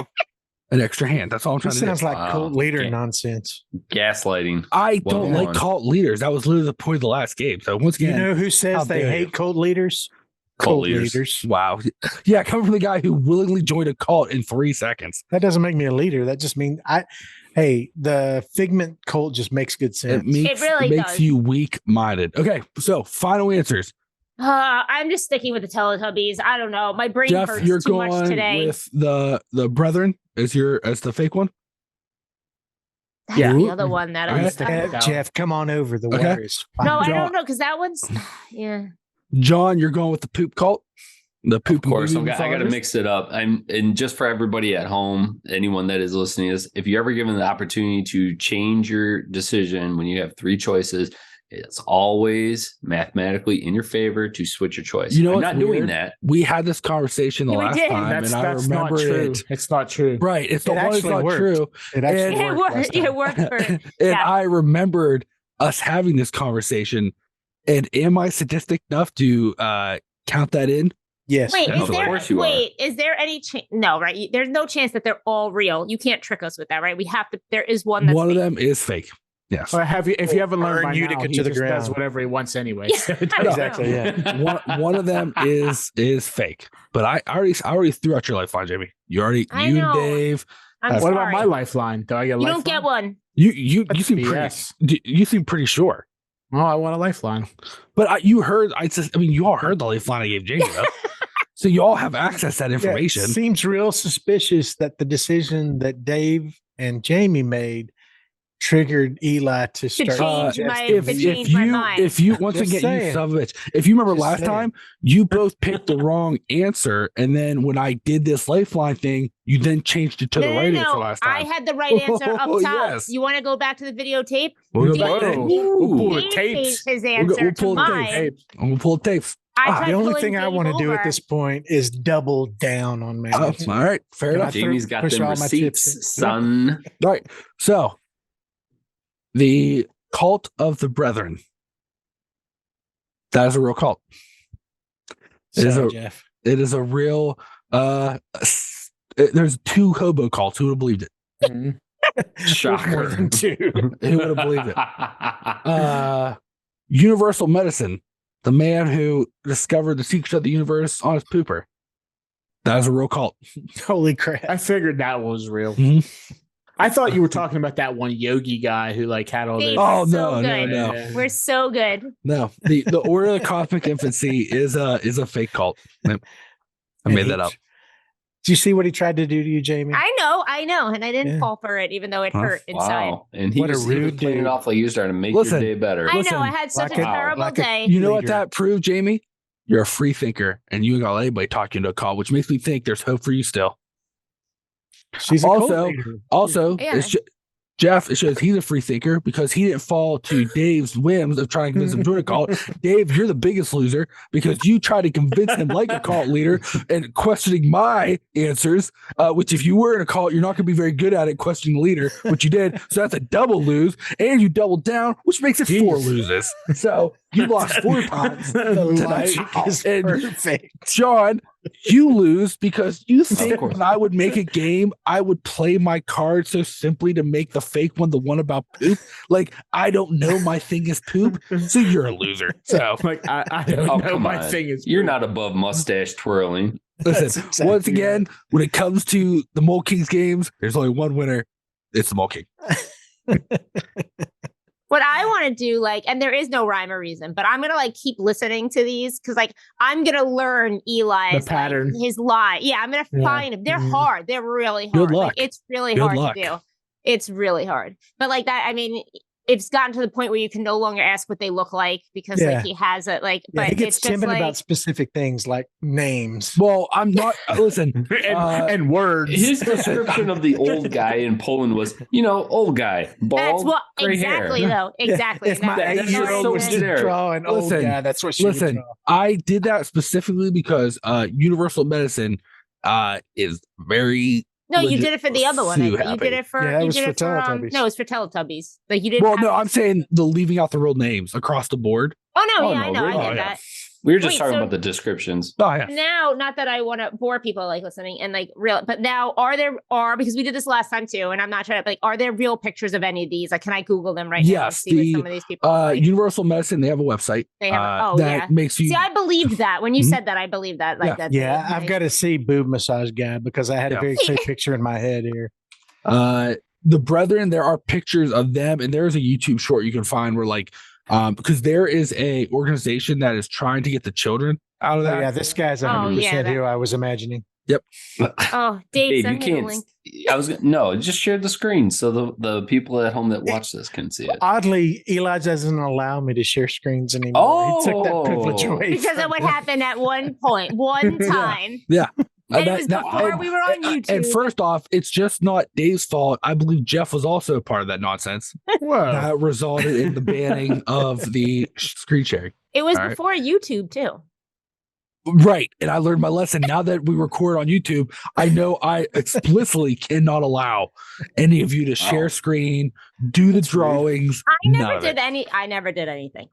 an extra hand. That's all I'm trying This to do. sounds like Wow. cult leader Okay. nonsense. Gaslighting. I Well don't like done. cult leaders. That was literally the point of the last game. So once You again, know who how says they dare hate you. cult leaders? Cult leaders. wow. Yeah, coming from the guy who willingly joined a cult in 3 seconds. That doesn't make me a leader. That just means the Figment cult just makes good sense. It really makes does. you weak-minded. Okay, so final answers. I'm just sticking with the Teletubbies. I don't know. My brain Jeff, hurts you're too much going today. with the Brethren as the fake one. That's Yeah. the other one that I Okay. was. Jeff, come on over. The Okay. water is fine. No, I John. don't know because that one's yeah. John, you're going with the poop cult. The poop. Of course, movie I got to fathers? mix it up. And just for everybody at home, anyone that is listening, is if you're ever given the opportunity to change your decision when you have 3 choices, it's always mathematically in your favor to switch your choice. You know I'm what's not doing weird? that. We had this conversation the Yeah, we last did. time, That's and I not remember true. it. It's not true. Right. It's It the one that's actually not worked. true. It actually And- worked. last time. It worked for And Yeah. I remembered us having this conversation. And am I sadistic enough to count that in? Yes. Wait, Of course you are. is there any chance? No, right? There's no chance that they're all real. You can't trick us with that, right? We have to. There is one that's One of fake. them is fake. Yes. Or if you haven't learned Burn by Utica now, he to the just does ground. whatever he wants anyway. Yeah, So it I doesn't- know. Exactly. Yeah. one of them is fake. But I already threw out your lifeline, Jamie. You I and know. Dave. I'm What sorry. about my lifeline? Do I get a You lifeline? don't get one. You That's seem BS. you seem pretty sure. Oh, I want a lifeline. But you heard you all heard the lifeline I gave Jamie though. So you all have access to that Yeah, it information. seems real suspicious that the decision that Dave and Jamie made triggered Eli to start. change suggesting my- if, to things. change my mind. if you once Just again you saying. son of a bitch, if you remember Just last saying. time, you both picked the wrong answer, and then when I did this lifeline thing, you then changed it to the right answer last I time. had the right answer up Oh, top. yes. You want to go back to the videotape? We'll go Dave- back there. Whoa. Dave- We'll pull the Dave tapes. changed his We'll answer we'll pull to the mine. tapes. And we'll pull the tapes. I tried The only pulling thing I Dave want to do at over. this point is double down on Oh, management. all right, fair Can I enough. Jamie's got push them all my chips in? receipts, son. All right, so the cult of the Brethren. That is a real cult. It is Sorry, a- Jeff. It is a real. There's 2 hobo cults. Who would have believed it? Mhm. There's more Shocker. than 2. Who would have believed it? Universal Medicine, the man who discovered the secrets of the universe on his pooper. That is a real cult. Holy crap. I figured that was real. Mhm. I thought you were talking about that one yogi guy who like had all Dave, those. Oh so no, good. no. Yeah. We're so good. No, the Order of Cosmic Infancy is a fake cult. Yep. I And made he- that up. Do you see what he tried to do to you, Jamie? I know, and I didn't Yeah. fall for it, even though it Huh? hurt inside. Wow. And What a he was rude playing it dude. off like you were trying to make Listen, your day better. I Listen, know I had such like a a- terrible like a- day. You know what Leader. that proved, Jamie? You're a free thinker, and you ain't got anybody talk you into a cult, which makes me think there's hope for you still. She's a cult Also- leader. Also, Yeah. Jeff, it shows he's a free thinker because he didn't fall to Dave's whims of trying to convince him to join a cult. Dave, you're the biggest loser because you tried to convince him like a cult leader and questioning my answers, which if you were in a cult, you're not going to be very good at it questioning the leader, which you did. So that's a double lose. And you doubled down, which makes it 4 loses. So you lost 4 times The tonight. logic is And perfect. Sean, you lose because you think course. when I would make a game, I would play my card so simply to make the fake one the one about poop. Like, I don't know my thing is poop, so you're a loser. So Like I don't Oh, know. come My on. thing is You're not above mustache twirling. listen, That's exactly once again, when it comes to the Mole Kings games, there's only one winner. It's the Mole King. What I want to do, like, and there is no rhyme or reason, but I'm gonna like keep listening to these because, like, I'm gonna learn Eli's pattern. like, his lie. Yeah, I'm gonna Yeah. find him. They're Mhm. hard. They're really hard. Good Like, luck. it's really Good hard luck. to do. It's really hard. But like that, I mean, it's gotten to the point where you can no longer ask what they look like because Yeah. like he has it. Like, Yeah, but he gets it's just timid like about specific things like names. Well, I'm not. Listen, and words. His description of the old guy in Poland was, old guy, that's bald, what gray exactly hair. though. Exactly. If my That's just 8-year-old so was to generic. draw an old Listen, guy, that's what she would listen. draw. I did that specifically because Universal Medicine is very. No, you legit- did it for the other one. Sue You happy. did it for. Yeah, that you was did for it for. Teletubbies. No, it's for Teletubbies. Like you didn't. Well, have no, to- I'm saying the leaving out the real names across the board. Oh no, Oh, yeah, no, I know, we're I not- get yeah. that. We were just Wait, talking so- about the descriptions. Oh yeah. Now, not that I want to bore people like listening and like real, but now because we did this last time too, and I'm not trying to like, are there real pictures of any of these? Like, can I Google them right now and Yes, see what the, some of these people look like? Universal Medicine, they have a website. They have that yeah. makes you. See, I believed that when you Mhm. said that. I believed that. Like Yeah. that. Yeah, I've got to see Boob Massage Guy because I had Yeah. a very clear picture in my head here. The Brethren, there are pictures of them, and there is a YouTube short you can find where like because there is a organization that is trying to get the children out of Oh, that. yeah, this guy's Oh, 100% yeah, who I was imagining. Oh, Dave, Dave, you send me the can't. link. No, just share the screen so the people at home that watch this can see it. Oddly, Eli doesn't allow me to share screens anymore. He took that privilege Oh. away. Because from it would me. happen at one point, one time. And it was before we were on YouTube. And first off, it's just not Dave's fault. I believe Jeff was also a part of that nonsense. Whoa. That resulted in the banning of the screen sharing. It was All right. before YouTube too. Right. And I learned my lesson. Now that we record on YouTube, I know I explicitly cannot allow any of you to share screen, do the drawings. I never did anything.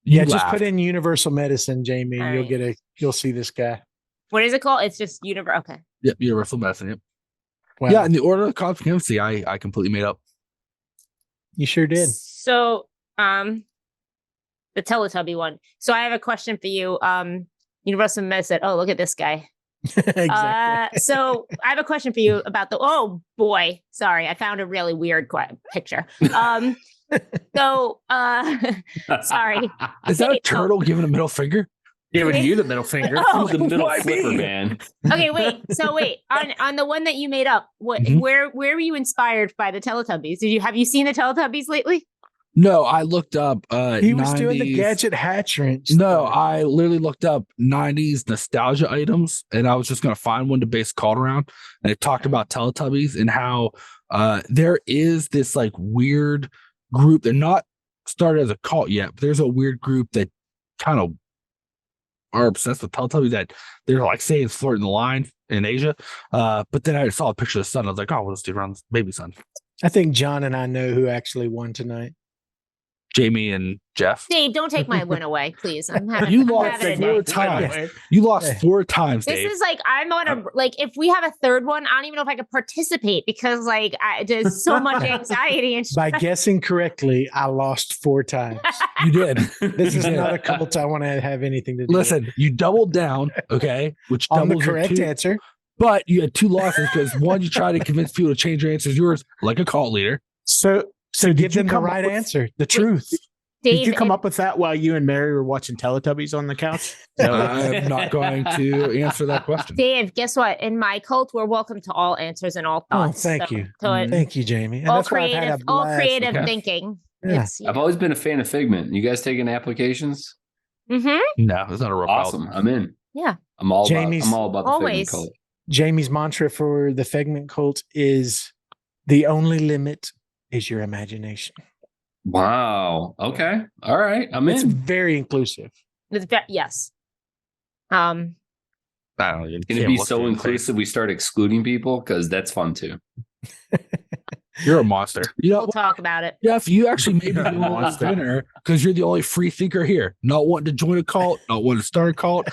You Yeah, just laughed. put in universal medicine, Jamie. All And right. you'll see this guy. What is it called? It's just universe. Okay. Yep, universal medicine. Yep. Wow. Yeah, and the order of competency, I completely made up. You sure did. So, the Teletubby one. So I have a question for you. Universal Medicine. Oh, look at this guy. Exactly. So I have a question for you about oh boy. Sorry, I found a really weird picture. Sorry. Is that a turtle giving a middle finger? Giving you the middle finger. Oh, the middle why flipper me? man. Okay, wait. So wait, on the one that you made up, Mhm. where were you inspired by the Teletubbies? Have you seen the Teletubbies lately? No, I looked up He was doing the 90s gadget hatch wrench. No, stuff. I literally looked up 90s nostalgia items and I was just going to find one to base called around. And it talked about Teletubbies and how there is this like weird group. They're not started as a cult yet, but there's a weird group that kind of are obsessed with Teletubbies that they're like saying it's flirting the line in Asia. But then I saw a picture of the son. I was like, oh, we'll just do around baby son. I think John and I know who actually won tonight. Jamie and Jeff. Dave, don't take my win away, please. I'm having, You I'm lost having a four day. times. You lost 4 times, This Dave. is like I'm on a if we have a third one, I don't even know if I could participate because there's so much anxiety and By stress. guessing correctly, I lost 4 times. You did. This is You did. not a cult I want to have anything to do with. Listen, you doubled down, okay, which On the doubles your correct 2, answer. but you had 2 losses because one, you tried to convince people to change their answers yours like a cult leader. So Give did you them the come up right with- answer, the truth. Dave, Did you come up with that while you and Mary were watching Teletubbies on the couch? I'm not going to answer that question. Dave, guess what? In my cult, we're welcome to all answers and all Oh, thoughts. thank you. So Thank you, Jamie. And all that's why I've had creative, a all blast. creative Okay. thinking. Yeah. I've always been a fan of Figment. You guys taking applications? Mm-hmm. No, it's not a real Awesome. I'm in. Yeah. I'm all Jamie's- about the Always. Figment cult. Jamie's mantra for the Figment cult is the only limit is your imagination. Wow. Okay. All right. I'm It's in. very inclusive. Yes. I don't know. You Can it can't be look so me in the face. inclusive we start excluding people? Because that's fun too. You're a monster. You know, We'll talk about it. Jeff, you actually made me the only Monster. winner because you're the only free thinker here. Not wanting to join a cult, not wanting to start a cult.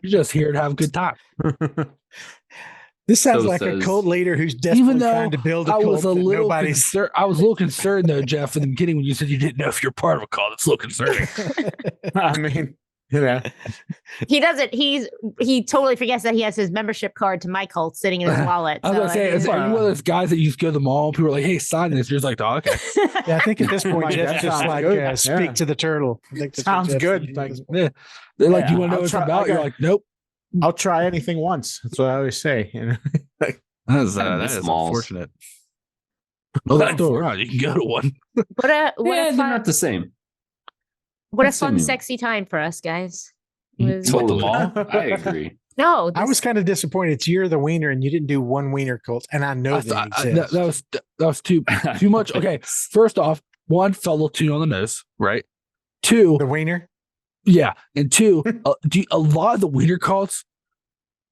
You're just here to have a good time. This sounds So like a says- cult leader who's desperately Even though trying to build a I cult was a that little nobody's. concerned. I was a little concerned though, Jeff, in the beginning when you said you didn't know if you're part of a cult. It's a little concerning. I mean, you know, He doesn't. He totally forgets that he has his membership card to my cult sitting in his wallet. I was gonna say, mean, are you one of those guys that you just go to the mall and people are like, "Hey, sign this." You're just like, "Oh, okay." Yeah, I think at this point, Like, Jeff that just sounds like good. speak Yeah. to the turtle. I think that's what Sounds Jeff good. said. Like, Yeah. They're like, Yeah, "You want to know I'll what it's try- about?" I You're got- like, "Nope." I'll try anything once. That's what I always say. You know, That miss is malls. unfortunate. Oh, that's still around. You can go to one. what a Yeah, they're fun, not the same. what a That's fun, similar. sexy time for us guys. Mm, Was- What, the Totally. mall? I agree. No, I was kind of disappointed. It's you're the wiener, and you didn't do one wiener cult, and I know I they thought- exist. that was too much. Okay, first off, one fell a little too on the nose, right? 2, the wiener. yeah, and 2, a lot of the wiener cults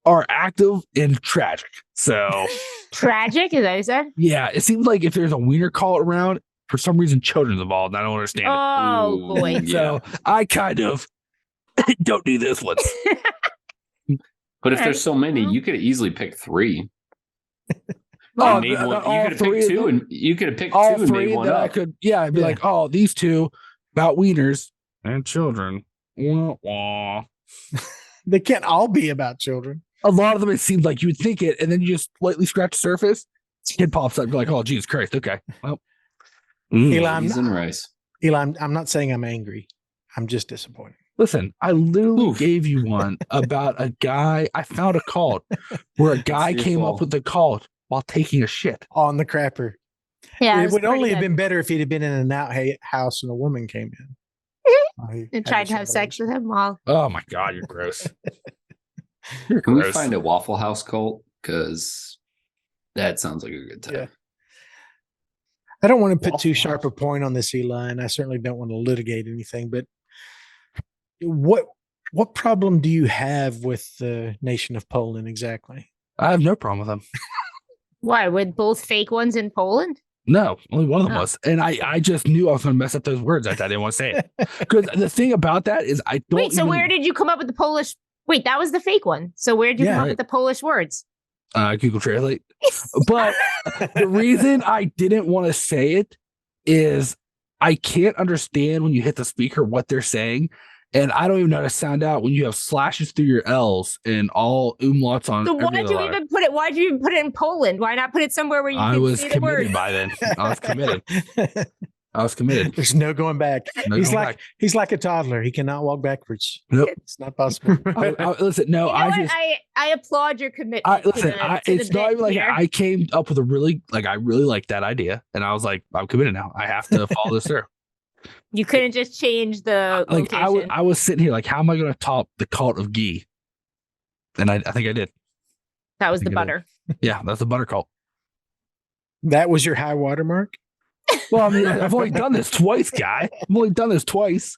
are active and tragic. So tragic, is that what you said? yeah, it seems like if there's a wiener cult around, for some reason, children's involved. And I don't understand Oh Ooh. boy. it. So I kind of don't do this one. But if Alright. there's so many, you could easily pick 3. Oh, And made one. You all could have 3 picked of 2, them? and you could have picked 2 All and 3 made one that I up. could, yeah, I'd be Yeah. like, oh, these 2 about wieners and children. Wah, wah. They can't all be about children. A lot of them, it seems like you would think it, and then you just lightly scratch the surface. Kid pops up, you're like, oh, Jesus Christ. Okay. Well, Eli, I'm Peas and rice. Eli, I'm not saying I'm angry. I'm just disappointed. listen, I literally Oof. gave you one about a guy. I found a cult where a guy your came fault. up with the cult while taking a shit. On the crapper. Yeah, it was would pretty only have good. been better if he'd have been in an outhouse and a woman came in. And tried to have sex with him while Oh my God, you're gross. Can we Gross. find a Waffle House cult? Because that sounds like a good time. Yeah. I don't want to put too Waffle sharp a point on this, Eli, and I certainly don't want to litigate anything, but what problem do you have with the nation of Poland exactly? I have no problem with them. Why? With both fake ones in Poland? No, only one of them Oh. was. And I just knew I was going to mess up those words. I didn't want to say it. Because the thing about that is I don't Wait, so where did you come up with the Polish? Wait, that was the fake one. So where did you Yeah, come up right. with the Polish words? Google Translate. But the reason I didn't want to say it is I can't understand when you hit the speaker what they're saying. And I don't even know how to sound out when you have slashes through your L's and all umlauts on. So every why'd other you letter. even put it? Why'd you even put it in Poland? Why not put it somewhere where you I can was see the word? committed by then. I was committed. I was committed. There's no going back. No he's going like back. he's like a toddler. He cannot walk backwards. Nope. It's not possible. Listen, no, You know I what? just. I applaud your commitment. Listen, to it's the not bit even like here. I came up with a really I really like that idea, and I was like, I'm committed now. I have to follow this through. You couldn't just change the Like location. I was sitting here like, how am I going to top the cult of ghee? And I think I did. that was I the think I did. butter. Yeah, that's the butter cult. That was your high watermark? Well, I mean, I've only done this twice, guy. I've only done this twice.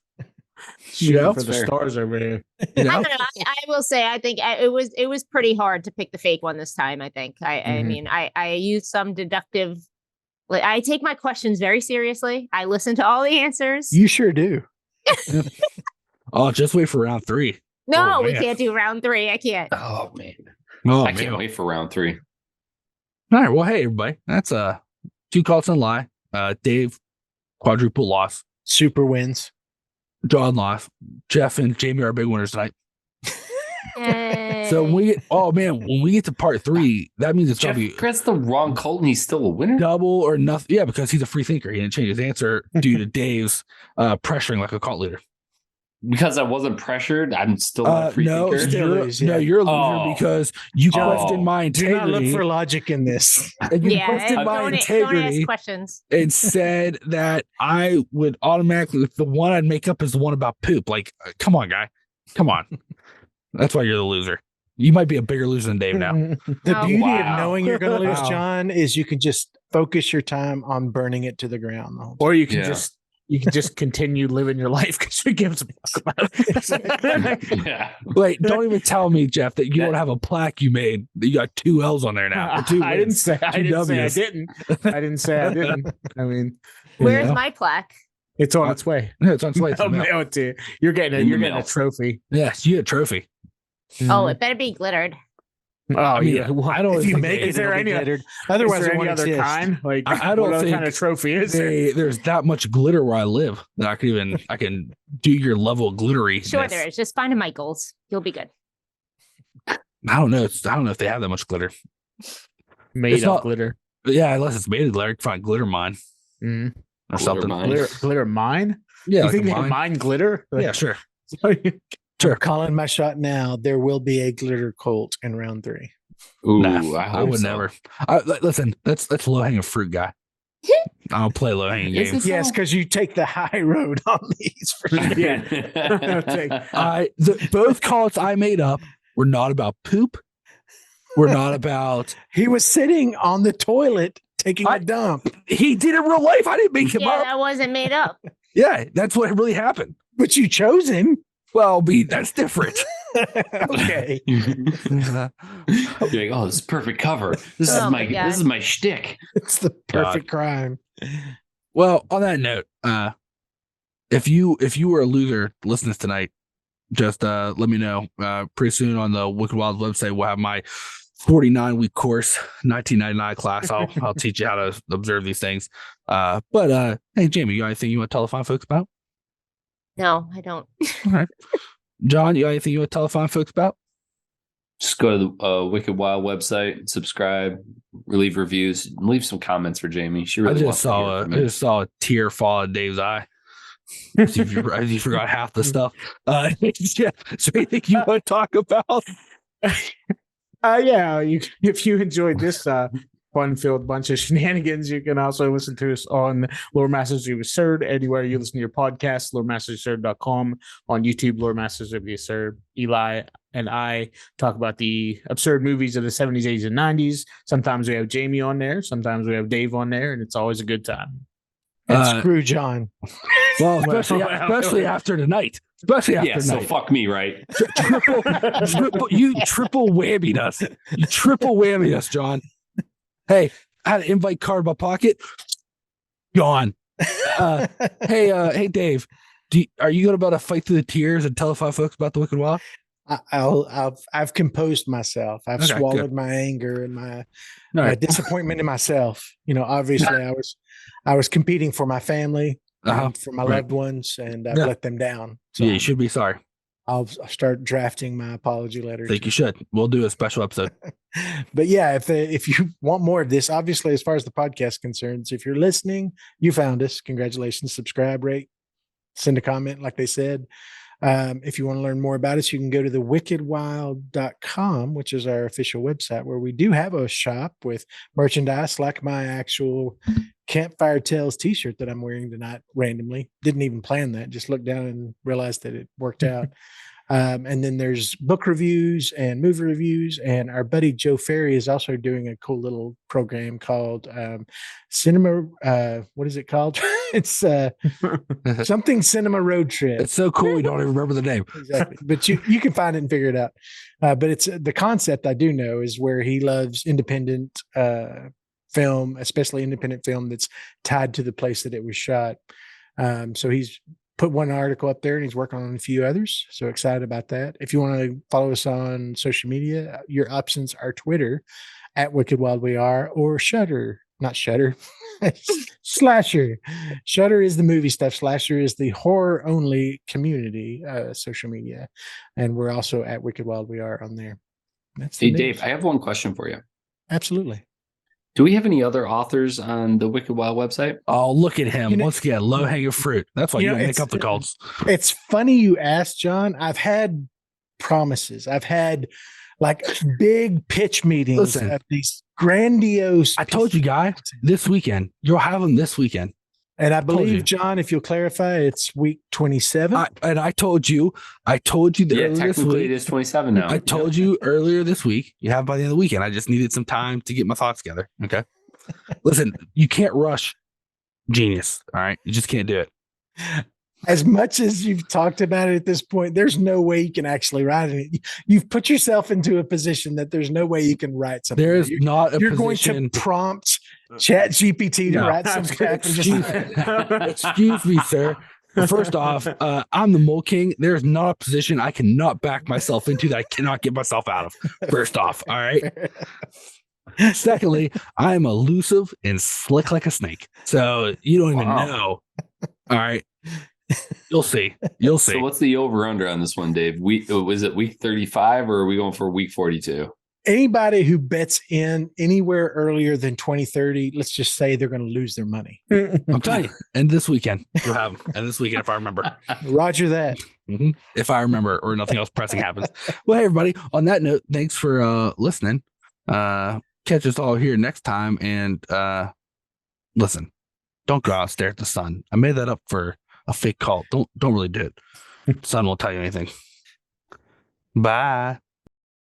Shooting know? for the Fair. stars over here. You I know? don't know. I will say I think it was pretty hard to pick the fake one this time. I think I Mhm. mean I used some deductive. Like I take my questions very seriously. I listen to all the answers. You sure do. Oh, just wait for round 3. no, oh, we man. can't do round 3. I can't. Oh man, Oh, I can't wait for round 3. All right. Well, hey, everybody. That's 2 cults and lie. Dave, quadruple loss. Super wins. John lost. Jeff and Jamie are big winners tonight. So when we when we get to part 3, that means it's Jeff probably pressed the wrong cult and he's still a winner. double or nothing. Yeah, because he's a free thinker. He didn't change his answer due to Dave's pressuring like a cult leader. Because I wasn't pressured, I'm still not a free No, thinker. still you're, is, yeah. no, you're a loser Oh. because you Oh. questioned my Do not look integrity. for logic in this. And you yeah, questioned my don't ask integrity questions. and said that I would automatically, the one I'd make up is the one about poop. Like, come on, guy. Come on. That's why you're the loser. You might be a bigger loser than Dave now. The Oh, beauty wow. of knowing you're going to lose, Wow. John, is you can just focus your time on burning it to the ground. The whole time. Or you can Yeah. just continue living your life because who gives a fuck about it? Yeah. Wait, don't even tell me, Jeff, that you don't have a plaque you made. You got 2 L's on there now. Or 2 I didn't wins. say I Two didn't say I Ws. didn't. I didn't say I didn't. I mean, Where's Yeah. my plaque? it's on its way. Yeah, it's on its way. I'll mail it to you. You're getting In the you're getting a mail. trophy. Yes, you get a trophy. Oh, it better be glittered. Oh, I mean, yeah. Well, I don't If you think make they- it, is there it'll be any- glittered. Is Otherwise, there it any won't other exist. kind? Like I don't what other think kind of trophy is there? there's that much glitter where I live that I can do your level of glittery. Sure, there is. Just find a Michaels. You'll be good. I don't know. I don't know if they have that much glitter. Made it's of not- glitter. But yeah, unless it's made of glitter, you can find glitter mine Mm. or Glitter something. mine. Glitter mine? Yeah, you like think a they mine. mine glitter? Yeah, sure. Like, I'm calling my shot now. There will be a glitter cult in round 3. Ooh, Nah, I I hope would so. never. Listen, that's low hanging fruit, guy. I don't play low hanging Is games. it? Yes, because you take the high road on these. For sure. Both cults I made up were not about poop. We're not about. He was sitting on the toilet taking I- a dump, He did in real life. I didn't make him Yeah, up. that wasn't made up. Yeah, that's what really happened. but you chose him. Well, that's different. Okay. You're like, oh, this is perfect cover. This Oh is my God. this is my shtick. It's the perfect crime. Well, on that note, if you were a loser listening to tonight, just let me know. Pretty soon on the Wicked Wild website, we'll have my 49-week course, 1999 class. I'll teach you how to observe these things. But hey, Jamie, you got anything you want to tell the fine folks about? No, I don't. All right. John, you got anything you want to tell the fine folks about? Just go to the Wicked Wild website, subscribe, leave reviews, and leave some comments for Jamie. She really I wants just to hear from me. saw a tear fall in Dave's eye. As if you forgot half the stuff. Yeah. So anything you want to talk about? yeah, if you enjoyed this fun-filled bunch of shenanigans. You can also listen to us on Lore Masters of the Absurd, anywhere you listen to your podcast, loremastersabsurd.com, on YouTube, Lore Masters of the Absurd. Eli and I talk about the absurd movies of the 70s, 80s, and 90s. Sometimes we have Jamie on there. Sometimes we have Dave on there, and it's always a good time. And screw John. Well, especially after tonight. Especially after Yeah, tonight. so fuck me, right? You triple whammied us. You triple whammied us, John. Hey, I had an invite card in my pocket. Gone. Hey, Dave. Are you going to fight through the tears and tell five folks about the Wicked Wild? I've composed myself. I've swallowed my anger and my disappointment in myself. Obviously I was competing for my family, for my loved ones, and I've let them down. So yeah, you should be sorry. I'll start drafting my apology letter. I think you should. We'll do a special episode. But yeah, if you want more of this, obviously, as far as the podcast concerns, if you're listening, you found us. Congratulations. Subscribe, rate, send a comment, like they said. If you want to learn more about us, you can go to thewickedwild.com, which is our official website, where we do have a shop with merchandise like my actual Campfire Tales t-shirt that I'm wearing tonight randomly. Didn't even plan that. Just looked down and realized that it worked out. And then there's book reviews and movie reviews. And our buddy Joe Ferry is also doing a cool little program called Cinema. What is it called? It's something Cinema Road Trip. It's so cool. You don't even remember the name. Exactly. But you can find it and figure it out. But it's the concept I do know is where he loves independent film, especially independent film that's tied to the place that it was shot. So he's put one article up there and he's working on a few others. So excited about that. If you want to follow us on social media, your options are Twitter at Wicked Wild We Are, or Shudder. Not Shudder. Slasher. Shudder is the movie stuff. Slasher is the horror only community social media. And we're also at Wicked Wild We Are on there. That's Hey, Dave, I have one question for you. Absolutely. Do we have any other authors on the Wicked Wild website? Oh, look at him. Once again, low hanging fruit. That's why you don't make up the cults. It's funny you asked, John. I've had promises. I've had like big pitch meetings at these grandiose. I told you, guy, this weekend. You'll have them this weekend. And I believe, John, if you'll clarify, it's week 27. I told you that technically it is 27 now. I told you earlier this week, you have by the end of the weekend. I just needed some time to get my thoughts together. Okay. Listen, you can't rush genius. All right. You just can't do it. As much as you've talked about it at this point, there's no way you can actually write it. You've put yourself into a position that there's no way you can write something. There is not a You're position. going to prompt Chat GPT to write some crap. Excuse me, sir. First off, I'm the Mole King. There's not a position I cannot back myself into that I cannot get myself out of. First off, all right. Secondly, I'm elusive and slick like a snake. So you don't even know. All right. You'll see. You'll see. So what's the over-under on this one, Dave? Was it week 35 or are we going for week 42? Anybody who bets in anywhere earlier than 2030, let's just say they're going to lose their money. I'm telling you. And this weekend, you'll have them. And this weekend, if I remember. Roger that. Mm-hmm. If I remember, or nothing else pressing happens. Well, hey, everybody. On that note, thanks for listening. Catch us all here next time. And listen, don't go out and stare at the sun. I made that up for a fake cult. Don't really do it. Sun won't tell you anything. Bye.